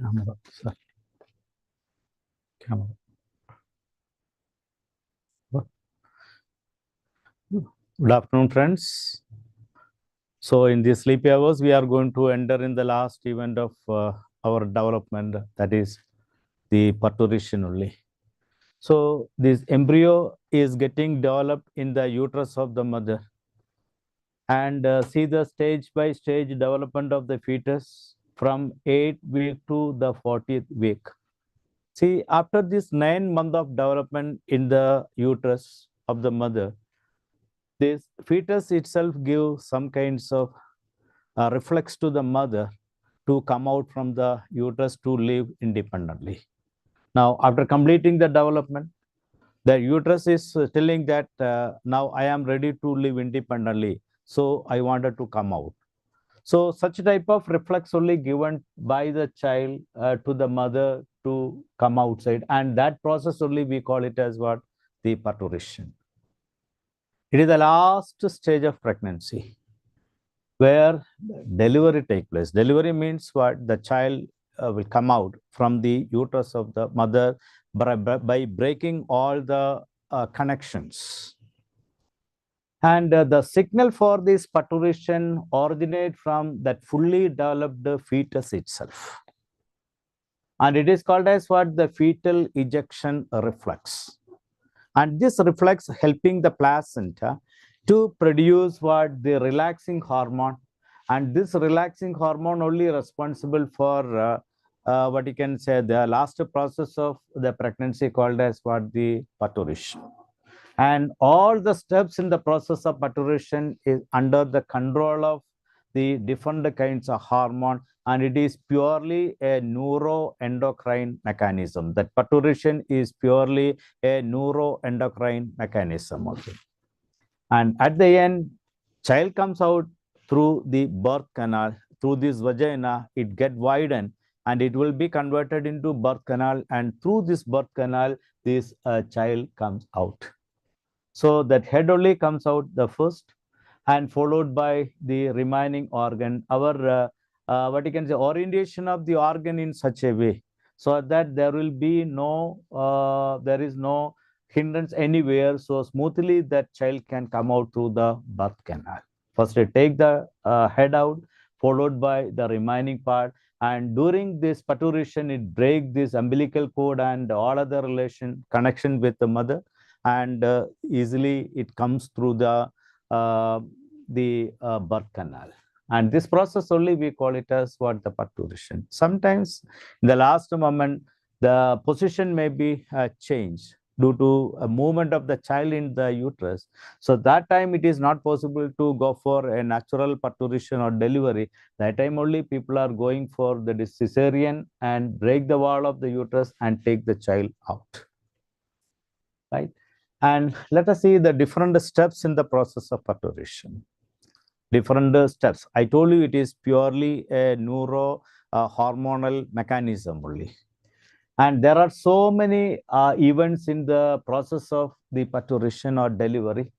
Camera, sir. Camera. Good afternoon, friends. So in these sleepy hours, we are going to enter in the last event of our development, that is the parturition only. So this embryo is getting developed in the uterus of the mother, and see the stage by stage development of the fetus from 8th week to the 40th week. See, after this 9 months of development in the uterus of the mother, this fetus itself gives some kinds of reflex to the mother to come out from the uterus to live independently. Now, after completing the development, the uterus is telling that now I am ready to live independently, so I wanted to come out. So such type of reflex only given by the child to the mother to come outside, and that process only we call it as what? The parturition. It is the last stage of pregnancy where delivery takes place. Delivery means what? The child will come out from the uterus of the mother by breaking all the connections. And the signal for this parturition originates from that fully developed fetus itself. And it is called as what? The fetal ejection reflex. And this reflex helping the placenta to produce what? The relaxing hormone. And this relaxing hormone only responsible for what you can say the last process of the pregnancy called as what? The parturition. And all the steps in the process of parturition is under the control of the different kinds of hormone, and it is purely a neuroendocrine mechanism. That parturition is purely a neuroendocrine mechanism. Okay. And at the end, child comes out through the birth canal, through this vagina, it get widened and it will be converted into birth canal, and through this birth canal, this child comes out. So that head only comes out the first, and followed by the remaining organ. Our what you can say orientation of the organ in such a way so that there will be no there is no hindrance anywhere, so smoothly that child can come out through the birth canal. First they take the head out, followed by the remaining part, and during this parturition it breaks this umbilical cord and all other relation connection with the mother, and easily it comes through the birth canal. And this process only we call it as what? The parturition. Sometimes in the last moment the position may be changed due to a movement of the child in the uterus. So that time it is not possible to go for a natural parturition or delivery. That time only people are going for the cesarean and break the wall of the uterus and take the child out. Right? And let us see the different steps in the process of parturition. Different steps. I told you it is purely a neuro hormonal mechanism only. And there are so many events in the process of the parturition or delivery.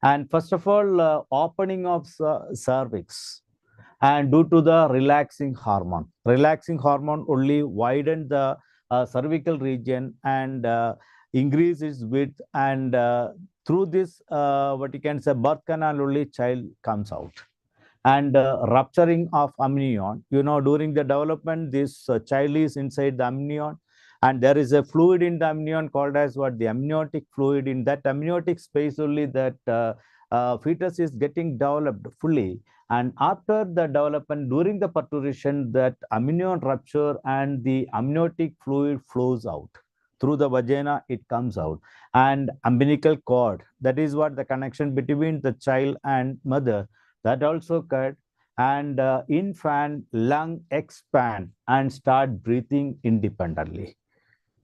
And first of all, opening of cervix, and due to the relaxing hormone. Relaxing hormone only widen the cervical region and increase its width, and through this what you can say birth canal only child comes out. And rupturing of amnion, during the development this child is inside the amnion, and there is a fluid in the amnion called as what? The amniotic fluid. In that amniotic space only that fetus is getting developed fully. And after the development, during the parturition, that amnion rupture and the amniotic fluid flows out. Through the vagina, it comes out. And umbilical cord, that is what? The connection between the child and mother, that also cut. And infant lung expand and start breathing independently.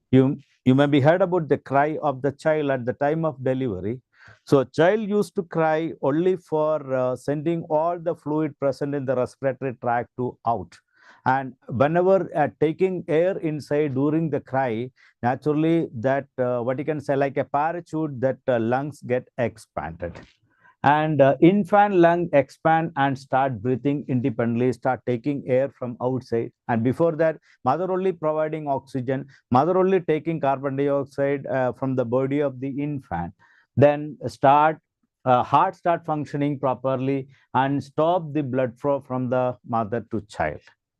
You may be heard about the cry of the child at the time of delivery. So child used to cry only for sending all the fluid present in the respiratory tract to out. And whenever taking air inside during the cry, naturally that what you can say like a parachute, that lungs get expanded. and infant lung expand and start breathing independently, start taking air from outside. And before that, mother only providing oxygen, mother only taking carbon dioxide from the body of the infant. Then heart start functioning properly and stop the blood flow from the mother to child.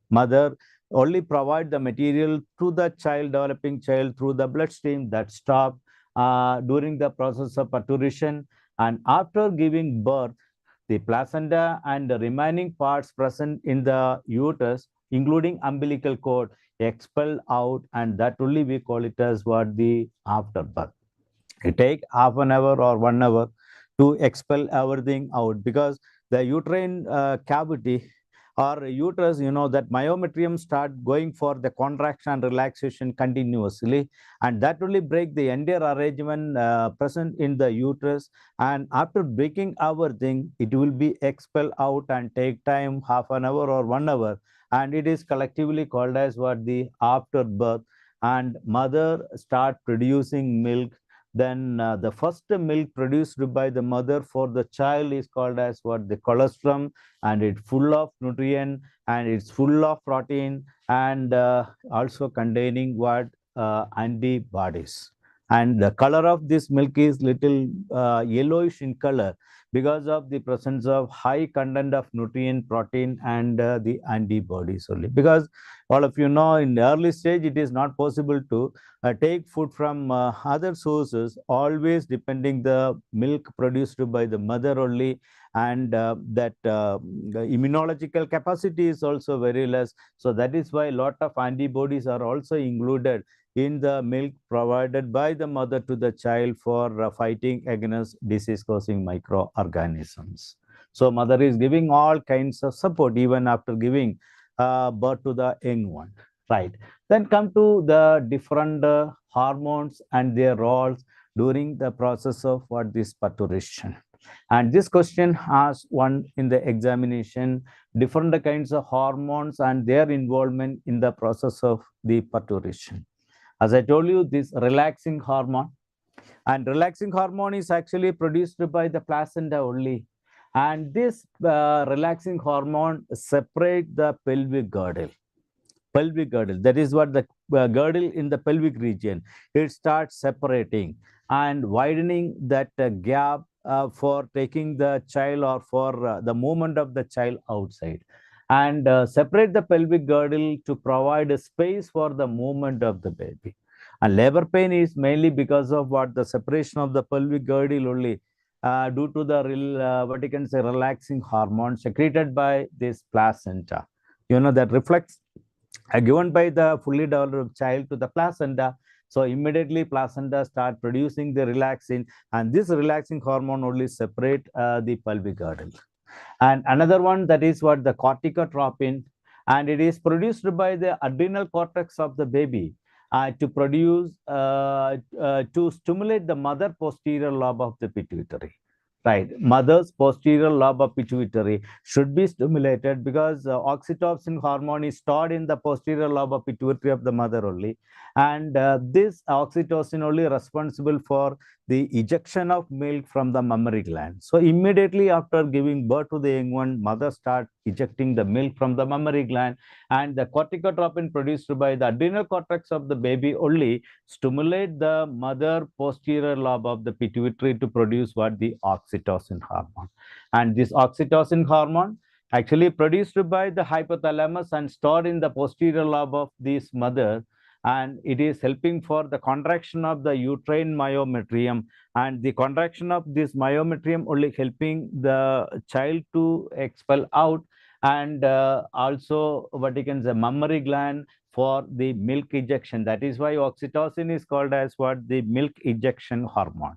Mother only provide the material to the child, developing child, through the bloodstream that stop during the process of parturition. And after giving birth, the placenta and the remaining parts present in the uterus, including umbilical cord, expel out, and that only we call it as what the afterbirth. It take half an hour or 1 hour to expel everything out, because the uterine cavity or uterus, that myometrium start going for the contraction and relaxation continuously, and that will break the entire arrangement present in the uterus. And after breaking everything, it will be expelled out and take time half an hour or 1 hour, and it is collectively called as what the afterbirth. And mother start producing milk. Then the first milk produced by the mother for the child is called as what the colostrum, and it's full of nutrient, and it's full of protein, and also containing what antibodies. And the color of this milk is little yellowish in color, because of the presence of high content of nutrient, protein, and the antibodies only. Because all of in the early stage, it is not possible to take food from other sources, always depending the milk produced by the mother only. And that the immunological capacity is also very less. So that is why a lot of antibodies are also included in the milk provided by the mother to the child for fighting against disease causing microorganisms. So mother is giving all kinds of support even after giving birth to the young one, right? Then come to the different hormones and their roles during the process of what this parturition. And this question has one in the examination, different kinds of hormones and their involvement in the process of the parturition. As I told you, this relaxing hormone, and relaxing hormone is actually produced by the placenta only. And this relaxing hormone separate the pelvic girdle. Pelvic girdle, that is what the girdle in the pelvic region, it starts separating and widening that gap for taking the child, or for the movement of the child outside, and separate the pelvic girdle to provide a space for the movement of the baby. And labor pain is mainly because of what the separation of the pelvic girdle only, due to the what you can say relaxing hormone secreted by this placenta, that reflects given by the fully developed child to the placenta. So immediately placenta start producing the relaxin, and this relaxing hormone only separate the pelvic girdle. And another one, that is what the corticotropin, and it is produced by the adrenal cortex of the baby to produce to stimulate the mother posterior lobe of the pituitary. Right, mother's posterior lobe of pituitary should be stimulated, because oxytocin hormone is stored in the posterior lobe of pituitary of the mother only, and this oxytocin only responsible for the ejection of milk from the mammary gland. So immediately after giving birth to the young one, mother start ejecting the milk from the mammary gland, and the corticotropin produced by the adrenal cortex of the baby only stimulate the mother posterior lobe of the pituitary to produce what the oxytocin hormone. And this oxytocin hormone actually produced by the hypothalamus and stored in the posterior lobe of this mother, and it is helping for the contraction of the uterine myometrium, and the contraction of this myometrium only helping the child to expel out, and also what you can say mammary gland for the milk ejection. That is why oxytocin is called as what the milk ejection hormone.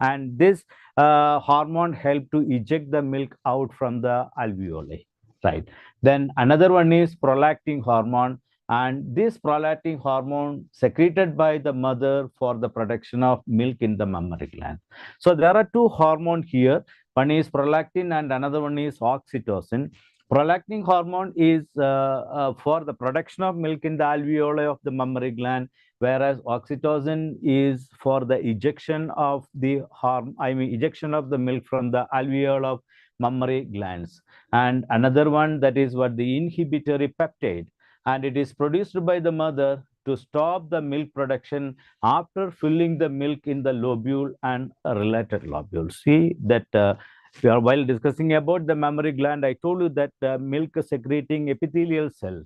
And this hormone help to eject the milk out from the alveoli, right? Then another one is prolactin hormone, and this prolactin hormone secreted by the mother for the production of milk in the mammary gland. So there are two hormones here. One is prolactin and another one is oxytocin. Prolactin hormone is for the production of milk in the alveoli of the mammary gland, whereas oxytocin is for the ejection of the ejection of the milk from the alveoli of mammary glands. And another one, that is what the inhibitory peptide, and it is produced by the mother to stop the milk production after filling the milk in the lobule and related lobules. See that while discussing about the mammary gland, I told you that milk secreting epithelial cell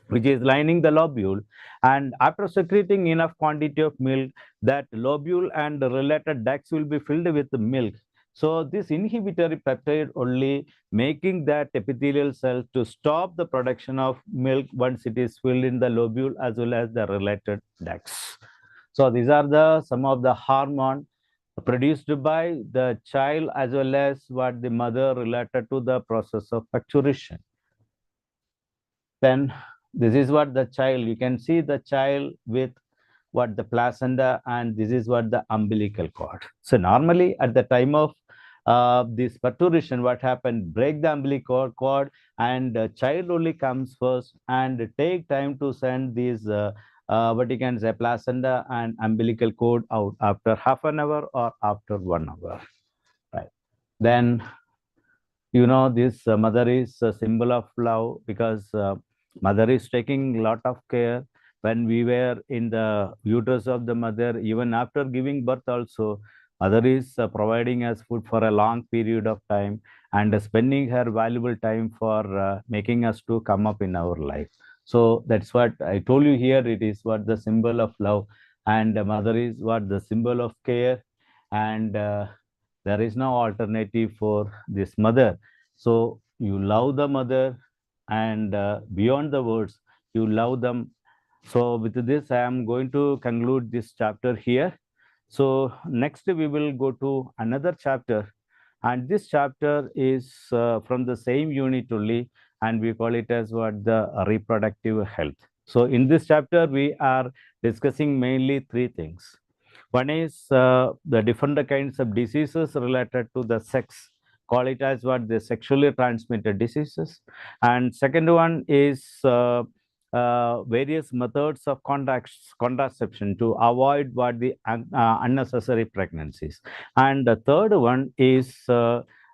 which is lining the lobule, and after secreting enough quantity of milk, that lobule and the related ducts will be filled with the milk. So this inhibitory peptide only making that epithelial cell to stop the production of milk once it is filled in the lobule as well as the related ducts. So these are the some of the hormone produced by the child as well as what the mother related to the process of parturition. Then this is what the child, you can see the child with what the placenta, and this is what the umbilical cord. So normally at the time of this parturition, what happened, break the umbilical cord and the child only comes first and take time to send these what you can say placenta and umbilical cord out after half an hour or after 1 hour, right? Then this mother is a symbol of love, because mother is taking a lot of care when we were in the uterus of the mother. Even after giving birth also, mother is providing us food for a long period of time and spending her valuable time for making us to come up in our life. So that's what I told you here. It is what the symbol of love, and mother is what the symbol of care, and there is no alternative for this mother. So you love the mother, and beyond the words, you love them. So with this, I am going to conclude this chapter here. So next we will go to another chapter, and this chapter is from the same unit only, and we call it as what the reproductive health. So in this chapter, we are discussing mainly three things. One is the different kinds of diseases related to the sex, call it as what the sexually transmitted diseases. And second one is various methods of contraception to avoid what the unnecessary pregnancies. And the third one is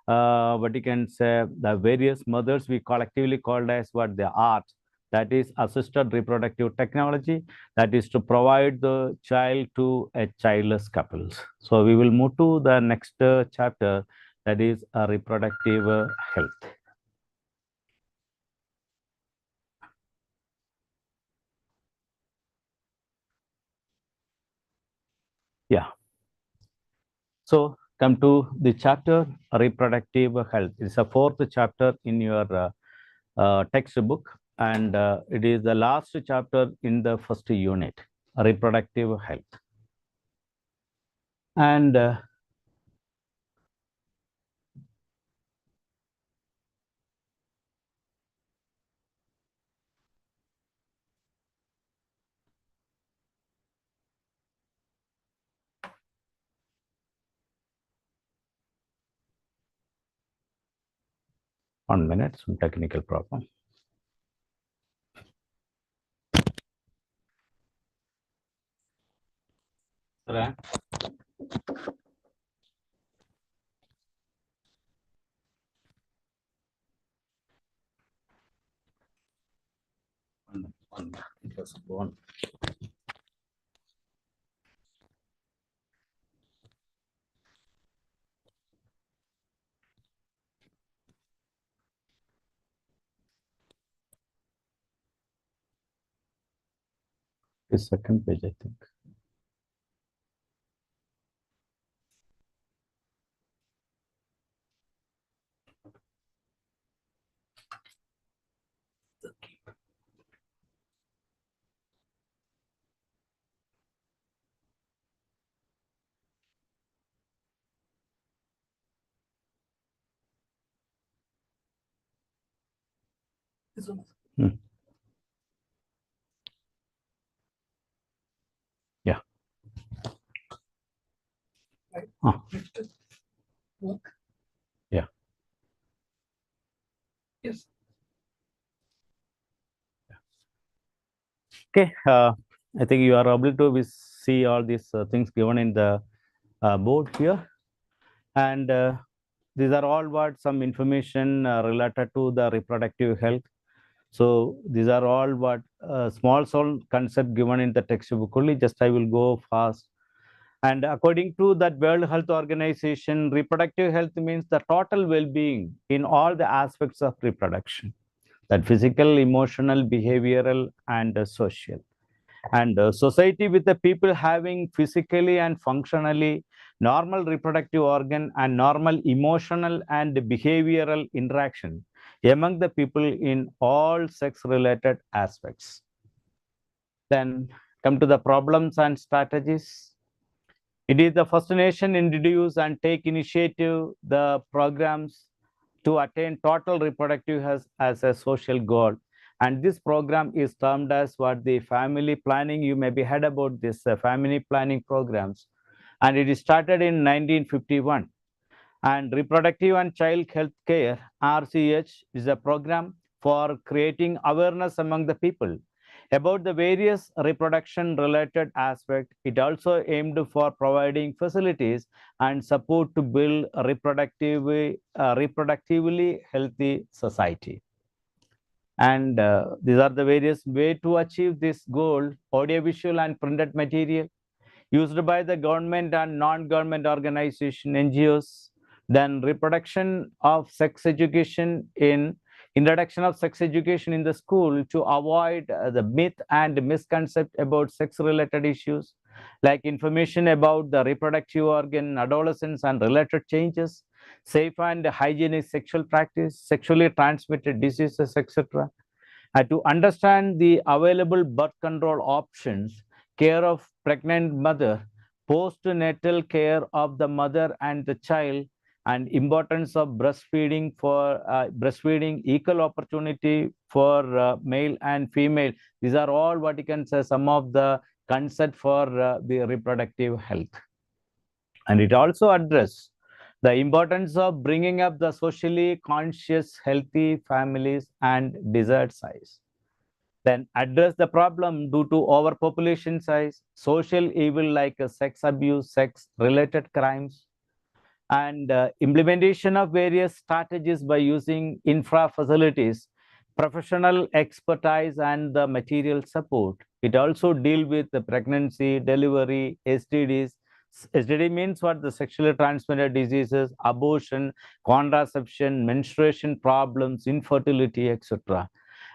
what you can say the various methods we collectively called as what the art, that is assisted reproductive technology, that is to provide the child to a childless couples. So we will move to the next chapter, that is reproductive health. Yeah. So come to the chapter reproductive health. It's a fourth chapter in your textbook, and it is the last chapter in the first unit, reproductive health. And 1 minute, some technical problem. Right. One, it was born. The second page, I think. Hmm. Yeah. Ah. Look. Yeah. Yes. Okay, I think you are able to see all these things given in the board here, and these are all what some information related to the reproductive health. So these are all what small concept given in the textbook only. Just I will go fast. And according to that World Health Organization, reproductive health means the total well-being in all the aspects of reproduction, that physical, emotional, behavioral, and social. And society with the people having physically and functionally normal reproductive organ and normal emotional and behavioral interaction among the people in all sex related aspects. Then come to the problems and strategies. It is the first nation introduce and take initiative the programs to attain total reproductive health as a social goal. And this program is termed as what the family planning. You may be heard about this family planning programs. And it is started in 1951. And Reproductive and Child Health Care, RCH, is a program for creating awareness among the people about the various reproduction related aspects. It also aimed for providing facilities and support to build a reproductively healthy society. And these are the various way to achieve this goal: audiovisual and printed material used by the government and non-government organization, NGOs. Then reproduction of sex education in introduction of sex education in the school to avoid the myth and misconcept about sex-related issues, like information about the reproductive organ, adolescence and related changes, safe and hygienic sexual practice, sexually transmitted diseases, etc. To understand the available birth control options, care of pregnant mother, postnatal care of the mother and the child, and importance of breastfeeding for breastfeeding, equal opportunity for male and female. These are all what you can say some of the concept for the reproductive health. And it also address the importance of bringing up the socially conscious, healthy families and desired size. Then address the problem due to overpopulation size, social evil like sex abuse, sex related crimes, and implementation of various strategies by using infra facilities, professional expertise, and the material support. It also deal with the pregnancy, delivery, STDs. STD means what? The sexually transmitted diseases, abortion, contraception, menstruation problems, infertility, etc.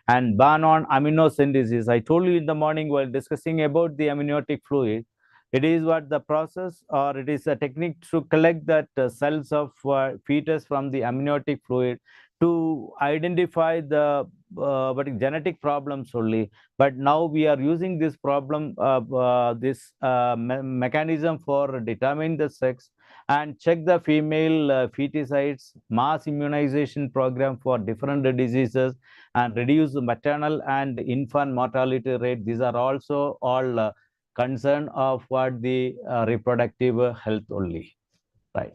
And ban on amniocentesis. I told you in the morning while discussing about the amniotic fluid, it is what the process or it is a technique to collect that cells of fetus from the amniotic fluid to identify the genetic problems only. But now we are using this mechanism for determining the sex and check the female feticides, mass immunization program for different diseases, and reduce the maternal and infant mortality rate. These are also all concern of what the reproductive health only, right?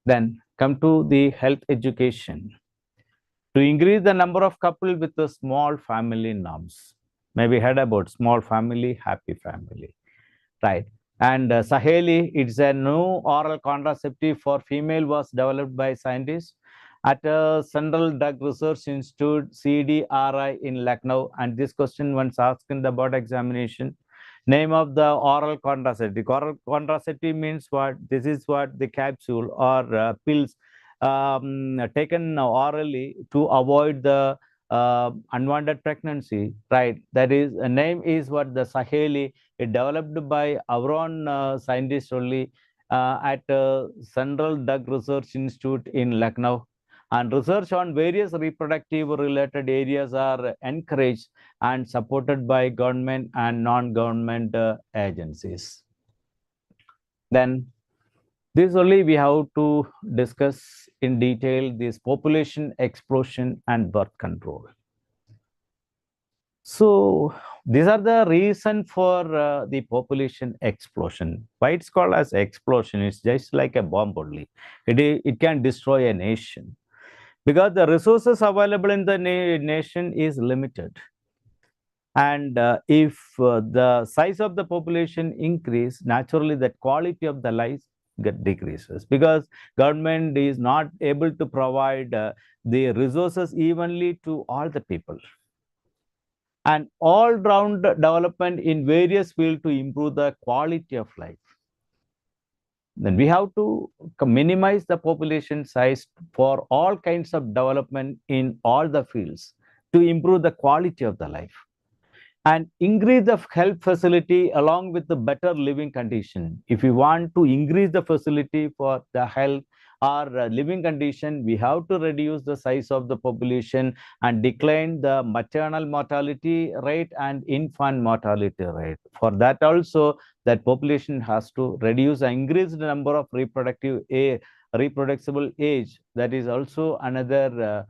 Then come to the health education. To increase the number of couples with a small family norms. Maybe heard about small family, happy family, right? And Saheli, it's a new oral contraceptive for female, was developed by scientists at Central Drug Research Institute, CDRI, in Lucknow. And this question once asked in the board examination: name of the oral contraceptive. Oral contraceptive means what? This is what the capsule or pills taken orally to avoid the unwanted pregnancy, right? That is, a name is what? The Saheli. It developed by our own scientists only at Central Drug Research Institute in Lucknow. And research on various reproductive related areas are encouraged and supported by government and non-government agencies. Then this only we have to discuss in detail this population explosion and birth control. So these are the reason for the population explosion. Why it's called as explosion? It's just like a bomb only. It can destroy a nation. because the resources available in the nation is limited. And if the size of the population increase, naturally that quality of the life decreases, because government is not able to provide the resources evenly to all the people. And all-round development in various fields to improve the quality of life. Then we have to minimize the population size for all kinds of development in all the fields to improve the quality of the life, and increase the health facility along with the better living condition. If we want to increase the facility for the health or living condition, we have to reduce the size of the population and decline the maternal mortality rate and infant mortality rate. For that also, that population has to reduce and increase the number of reproducible age. That is also another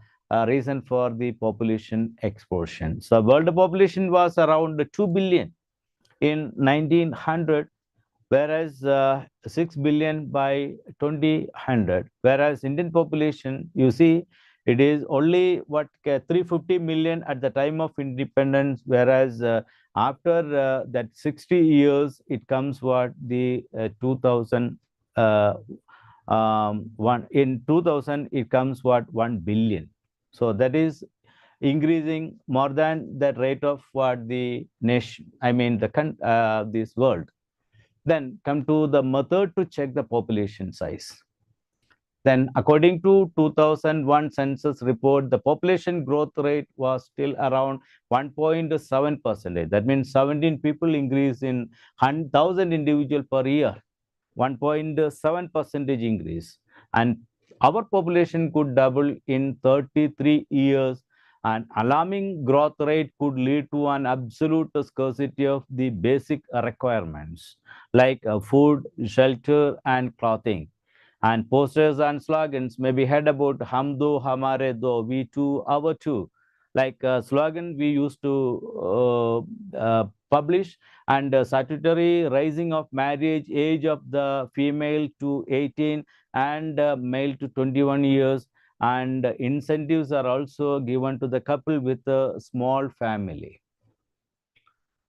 reason for the population explosion. So world population was around 2 billion in 1900, whereas 6 billion by 2000. Whereas Indian population, you see, it is only what 350 million at the time of independence, whereas after that 60 years, it comes what the 2000. In 2000, it comes what 1 billion. So that is increasing more than that rate of what the nation, I mean this world. Then come to the method to check the population size. Then according to 2001 census report, the population growth rate was still around 1.7%. That means 17 people increase in 1,000 individual per year, 1.7% increase. And our population could double in 33 years. An alarming growth rate could lead to an absolute scarcity of the basic requirements like food, shelter, and clothing. And posters and slogans may be heard about hum do, hamare do, we too, our too. Like slogan we used to publish, and statutory raising of marriage age of the female to 18 and male to 21 years. And incentives are also given to the couple with a small family.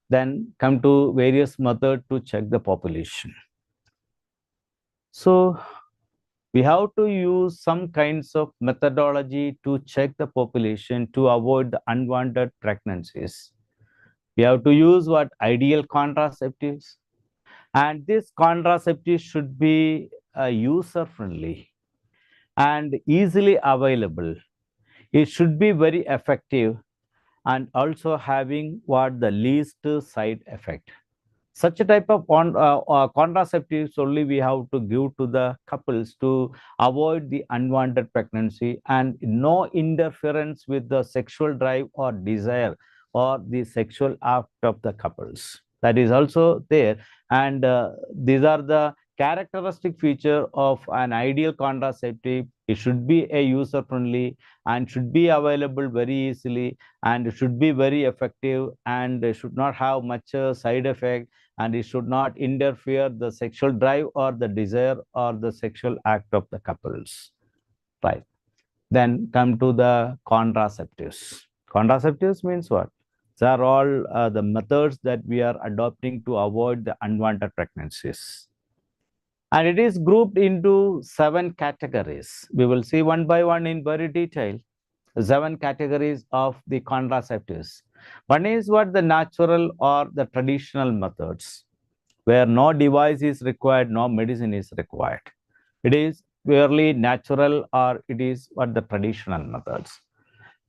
Then come to various methods to check the population. So we have to use some kinds of methodology to check the population to avoid the unwanted pregnancies. We have to use what ideal contraceptives, and this contraceptive should be user friendly and easily available. It should be very effective and also having what the least side effect. Such a type of contraceptives only we have to give to the couples to avoid the unwanted pregnancy, and no interference with the sexual drive or desire or the sexual act of the couples. That is also there. And these are the characteristic feature of an ideal contraceptive. It should be a user friendly and should be available very easily, and it should be very effective, and should not have much side effect, and it should not interfere the sexual drive or the desire or the sexual act of the couples. Right. Then come to the contraceptives. Contraceptives means what? These are all the methods that we are adopting to avoid the unwanted pregnancies. And it is grouped into 7 categories. We will see one by one in very detail. 7 categories of the contraceptives. One is what the natural or the traditional methods, where no device is required, no medicine is required. It is purely natural, or it is what the traditional methods.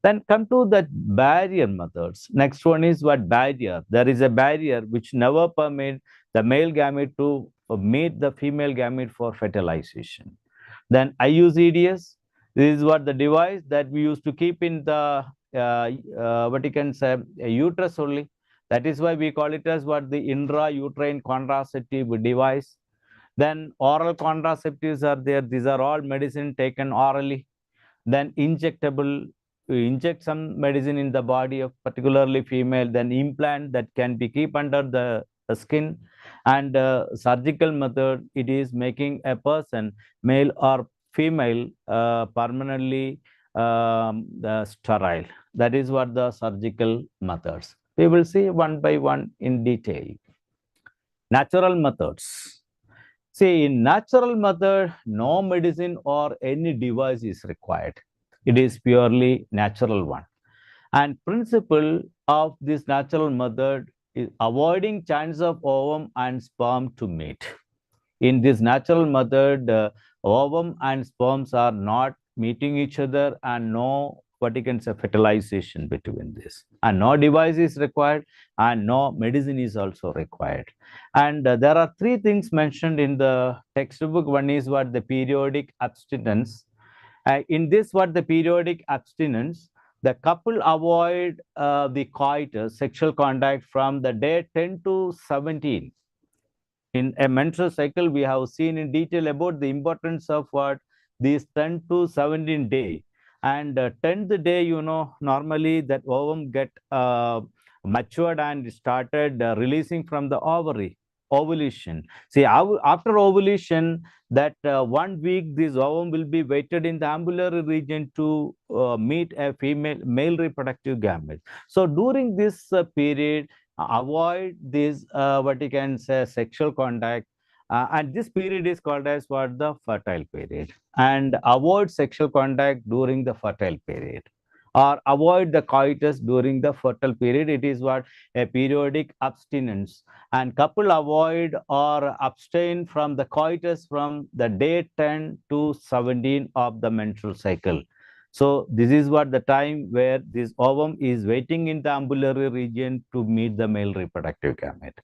Then come to the barrier methods. Next one is what barrier. There is a barrier which never permit the male gamete to meet the female gamete for fertilization. Then IUCDs. This is what the device that we used to keep in the what you can say a uterus only. That is why we call it as what the intrauterine contraceptive device. Then oral contraceptives are there. These are all medicine taken orally. Then injectable, we inject some medicine in the body of particularly female. Then implant that can be keep under the skin. And surgical method, it is making a person, male or female, permanently the sterile. That is what the surgical methods. We will see one by one in detail. Natural methods. See, in natural method, no medicine or any device is required. It is purely natural one. And principle of this natural method is avoiding chance of ovum and sperm to meet. In this natural method, ovum and sperms are not meeting each other, and no what you can say fertilization between this, and no device is required, and no medicine is also required. And there are three things mentioned in the textbook. One is what the periodic abstinence. In this, what the periodic abstinence, the couple avoid the coitus, sexual contact, from the day 10 to 17. In a menstrual cycle, we have seen in detail about the importance of what these 10 to 17 day. And 10th day, normally that ovum get matured and started releasing from the ovary, ovulation. See, after ovulation, that 1 week, this ovum will be weighted in the ambulatory region to meet a male reproductive gamete. So during this period, avoid this what you can say sexual contact, and this period is called as what the fertile period, and avoid sexual contact during the fertile period, or avoid the coitus during the fertile period. It is what a periodic abstinence. And couple avoid or abstain from the coitus from the day 10 to 17 of the menstrual cycle. So this is what the time where this ovum is waiting in the ambulatory region to meet the male reproductive gamete.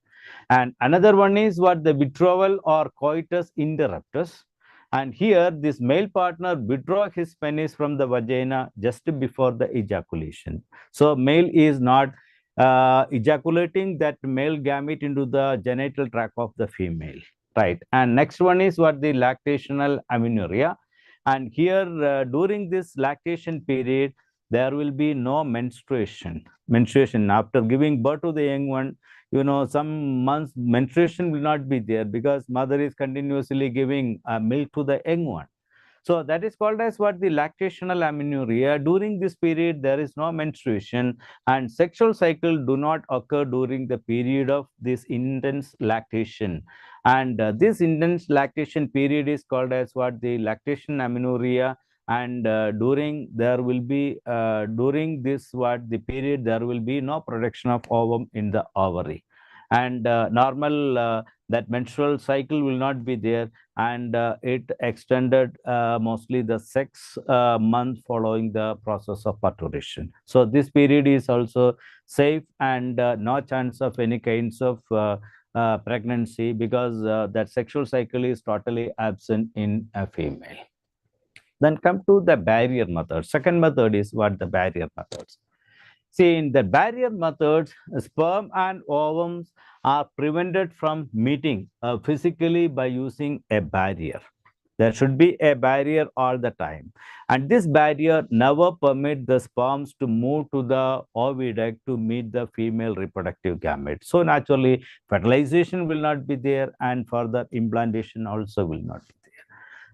And another one is what the withdrawal or coitus interruptus. And here this male partner withdraw his penis from the vagina just before the ejaculation. So male is not ejaculating that male gamete into the genital tract of the female, right? And next one is what the lactational amenorrhea. And here, during this lactation period, there will be no menstruation. Menstruation after giving birth to the young one, some months menstruation will not be there because mother is continuously giving milk to the young one. So that is called as what the lactational amenorrhea. During this period, there is no menstruation, and sexual cycle do not occur during the period of this intense lactation. And this intense lactation period is called as what the lactation amenorrhea. And during this what the period, there will be no production of ovum in the ovary, and normal that menstrual cycle will not be there, and it extended mostly the 6 months following the process of parturition. So this period is also safe, and no chance of any kinds of pregnancy, because that sexual cycle is totally absent in a female. Then come to the barrier method. Second method is what the barrier methods. See, in the barrier methods, sperm and ovums are prevented from meeting physically by using a barrier. There should be a barrier all the time. And this barrier never permits the sperms to move to the oviduct to meet the female reproductive gamete. So naturally, fertilization will not be there, and further implantation also will not be there.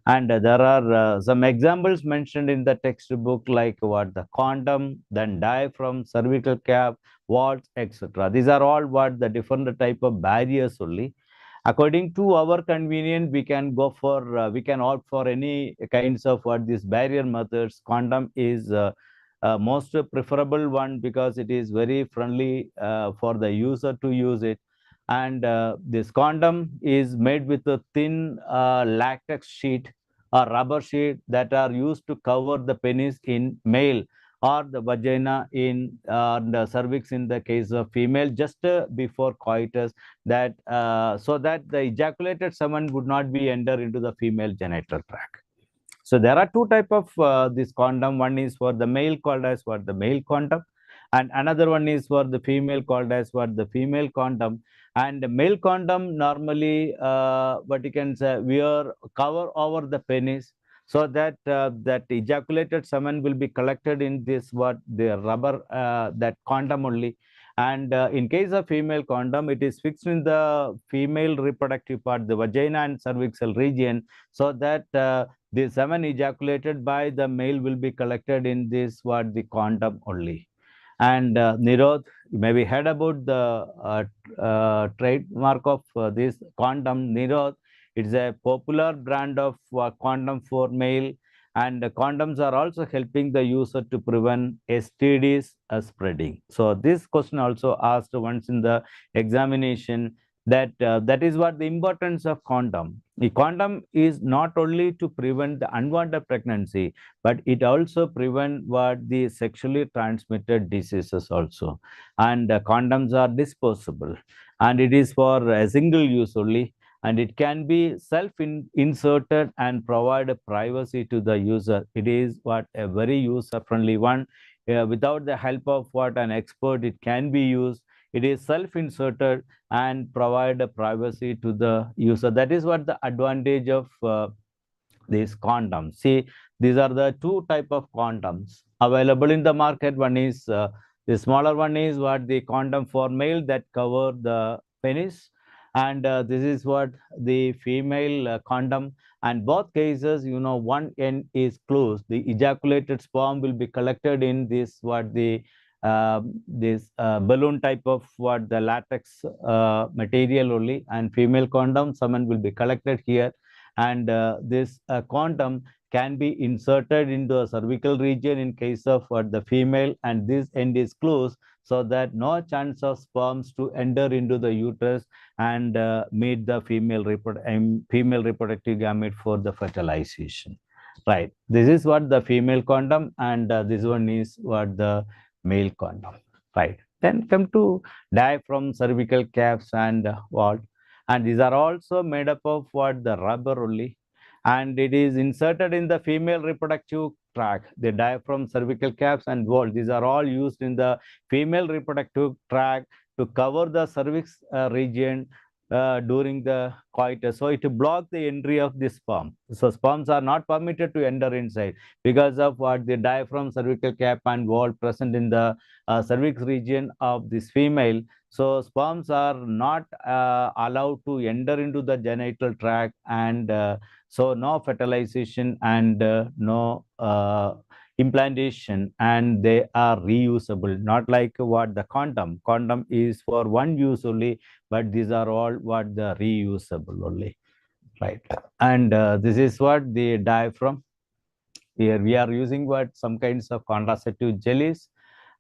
And there are some examples mentioned in the textbook, like what the condom, then diaphragm, cervical cap, warts, etc. These are all what the different type of barriers only. According to our convenience, we can go for, we can opt for any kinds of what these barrier methods. Condom is most preferable one because it is very friendly for the user to use it. And this condom is made with a thin latex sheet or rubber sheet that are used to cover the penis in male, or the vagina in the cervix in the case of female, just before coitus, that so that the ejaculated semen would not be enter into the female genital tract. So there are two type of this condom. One is for the male called as what the male condom, and another one is for the female called as what the female condom. And the male condom normally what you can say wear cover over the penis, so that that ejaculated semen will be collected in this what the rubber that condom only. And in case of female condom, it is fixed in the female reproductive part, the vagina and cervical region, so that the semen ejaculated by the male will be collected in this the condom only. And Nirod, you maybe heard about the trademark of this condom, Nirod. It's a popular brand of condom for male, and condoms are also helping the user to prevent STDs spreading. So this question also asked once in the examination, that that is what the importance of condom. The condom is not only to prevent the unwanted pregnancy, but it also prevent the sexually transmitted diseases also. And condoms are disposable, and it is for a single use only, and it can be inserted and provide a privacy to the user. It is a very user friendly one. Without the help of an expert, it can be used. It is self-inserted and provide a privacy to the user. That is what the advantage of these condoms. See, these are the two type of condoms available in the market. One is the smaller one is the condom for male that cover the penis, and this is the female condom. And both cases, one end is closed. The ejaculated sperm will be collected in this this balloon type of the latex material only, and female condom semen will be collected here, and this condom can be inserted into the cervical region in case of the female, and this end is closed, so that no chance of sperms to enter into the uterus and meet the female reproductive gamete for the fertilization. Right. This is the female condom, and this one is the male condom. Right. Then come to diaphragm, cervical caps, and what? And these are also made up of the rubber only, and it is inserted in the female reproductive tract. The diaphragm, cervical caps, and wall, these are all used in the female reproductive tract to cover the cervix region during the coitus. So it blocks the entry of the sperm. So sperms are not permitted to enter inside because of the diaphragm, cervical cap, and wall present in the cervix region of this female. So sperms are not allowed to enter into the genital tract, and so no fertilization and no implantation, and they are reusable, not like the condom. Condom is for one use only, but these are all the reusable only, right? And this is the diaphragm. Here we are using some kinds of contraceptive jellies,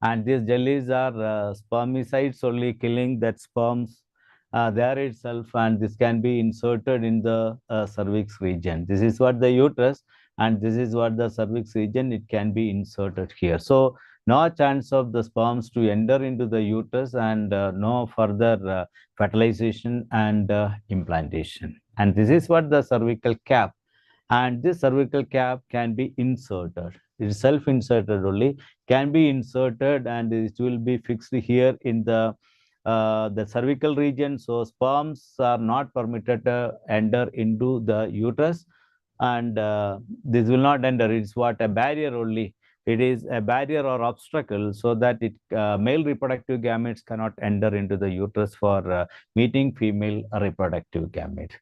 and these jellies are spermicides only, killing that sperms there itself, and this can be inserted in the cervix region. This is the uterus, and this is the cervix region. It can be inserted here. So no chance of the sperms to enter into the uterus, and no further fertilization and implantation. And this is the cervical cap, and this cervical cap can be inserted. It is self-inserted only, can be inserted, and it will be fixed here in the cervical region. So sperms are not permitted to enter into the uterus, and this will not enter. It's a barrier only. It is a barrier or obstacle, so that male reproductive gametes cannot enter into the uterus for meeting female reproductive gamete.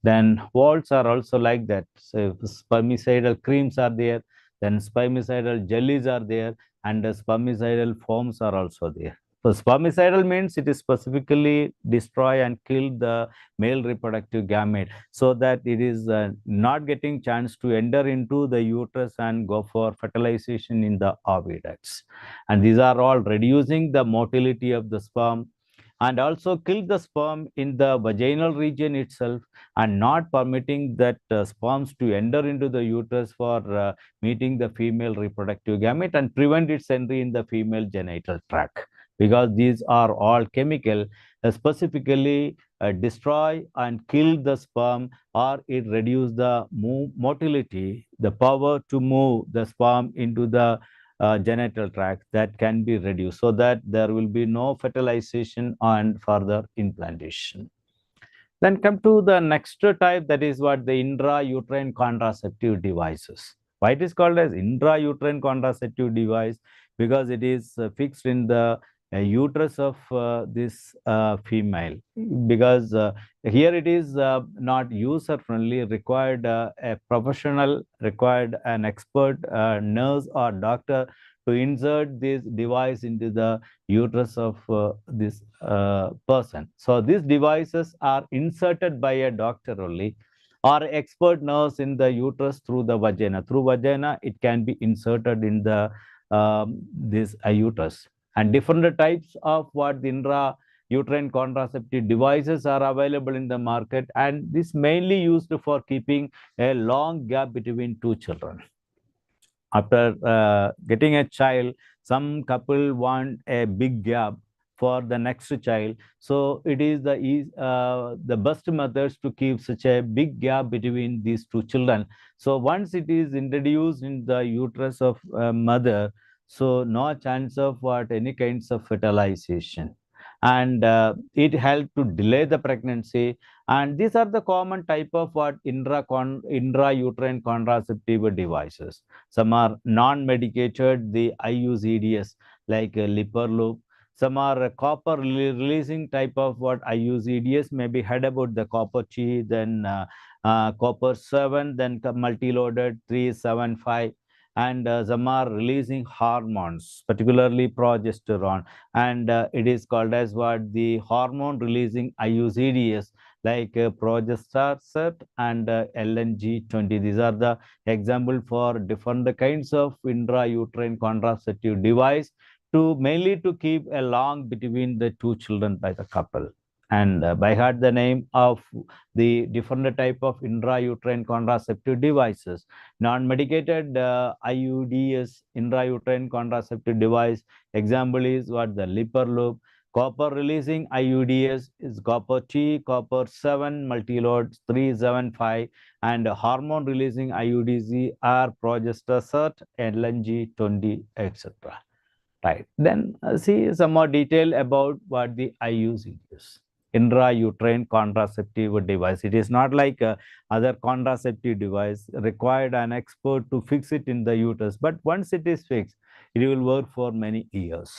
Then walls are also like that. So spermicidal creams are there, then spermicidal jellies are there, and the spermicidal foams are also there. So spermicidal means it is specifically destroy and kill the male reproductive gamete, so that it is not getting chance to enter into the uterus and go for fertilization in the oviducts. And these are all reducing the motility of the sperm, and also kill the sperm in the vaginal region itself, and not permitting that sperms to enter into the uterus for meeting the female reproductive gamete, and prevent its entry in the female genital tract, because these are all chemical, specifically destroy and kill the sperm, or it reduce the motility, the power to move the sperm into the genital tract, that can be reduced, so that there will be no fertilization and further implantation. Then come to the next type, that is the intrauterine contraceptive devices. Why it is called as intrauterine contraceptive device? Because it is fixed in the uterus of this female, because here it is not user friendly, required a professional, required an expert nurse or doctor to insert this device into the uterus of this person. So these devices are inserted by a doctor only, or expert nurse in the uterus through the vagina. Through vagina, it can be inserted in the this uterus. And different types of what the intrauterine contraceptive devices are available in the market, and this mainly used for keeping a long gap between two children. After getting a child, some couple want a big gap for the next child. So it is the best methods to keep such a big gap between these two children. So once it is introduced in the uterus of mother, so no chance of what any kinds of fertilization, and it helped to delay the pregnancy. And these are the common type of what intrauterine contraceptive devices. Some are non-medicated, the IUCDs, like Lipperloop. Some are copper releasing type of what IUCDs, maybe heard about the copper T, then copper 7, then multi-loaded 375, and some are releasing hormones, particularly progesterone, and it is called as what the hormone releasing IUCDs, like Progestat and LNG20. These are the example for different kinds of intrauterine contraceptive device, to mainly to keep a long between the two children by the couple. And by heart the name of the different type of intrauterine contraceptive devices. Non-medicated IUDs, intrauterine contraceptive device, example is what the Lipperloop. Copper releasing IUDs is copper T, copper 7, multi-load 375, and hormone releasing IUDs are Progestat, LNG20, etc. Right. Then see some more detail about what the IUC is. Intrauterine contraceptive device. It is not like other contraceptive device required an expert to fix it in the uterus. But once it is fixed, it will work for many years.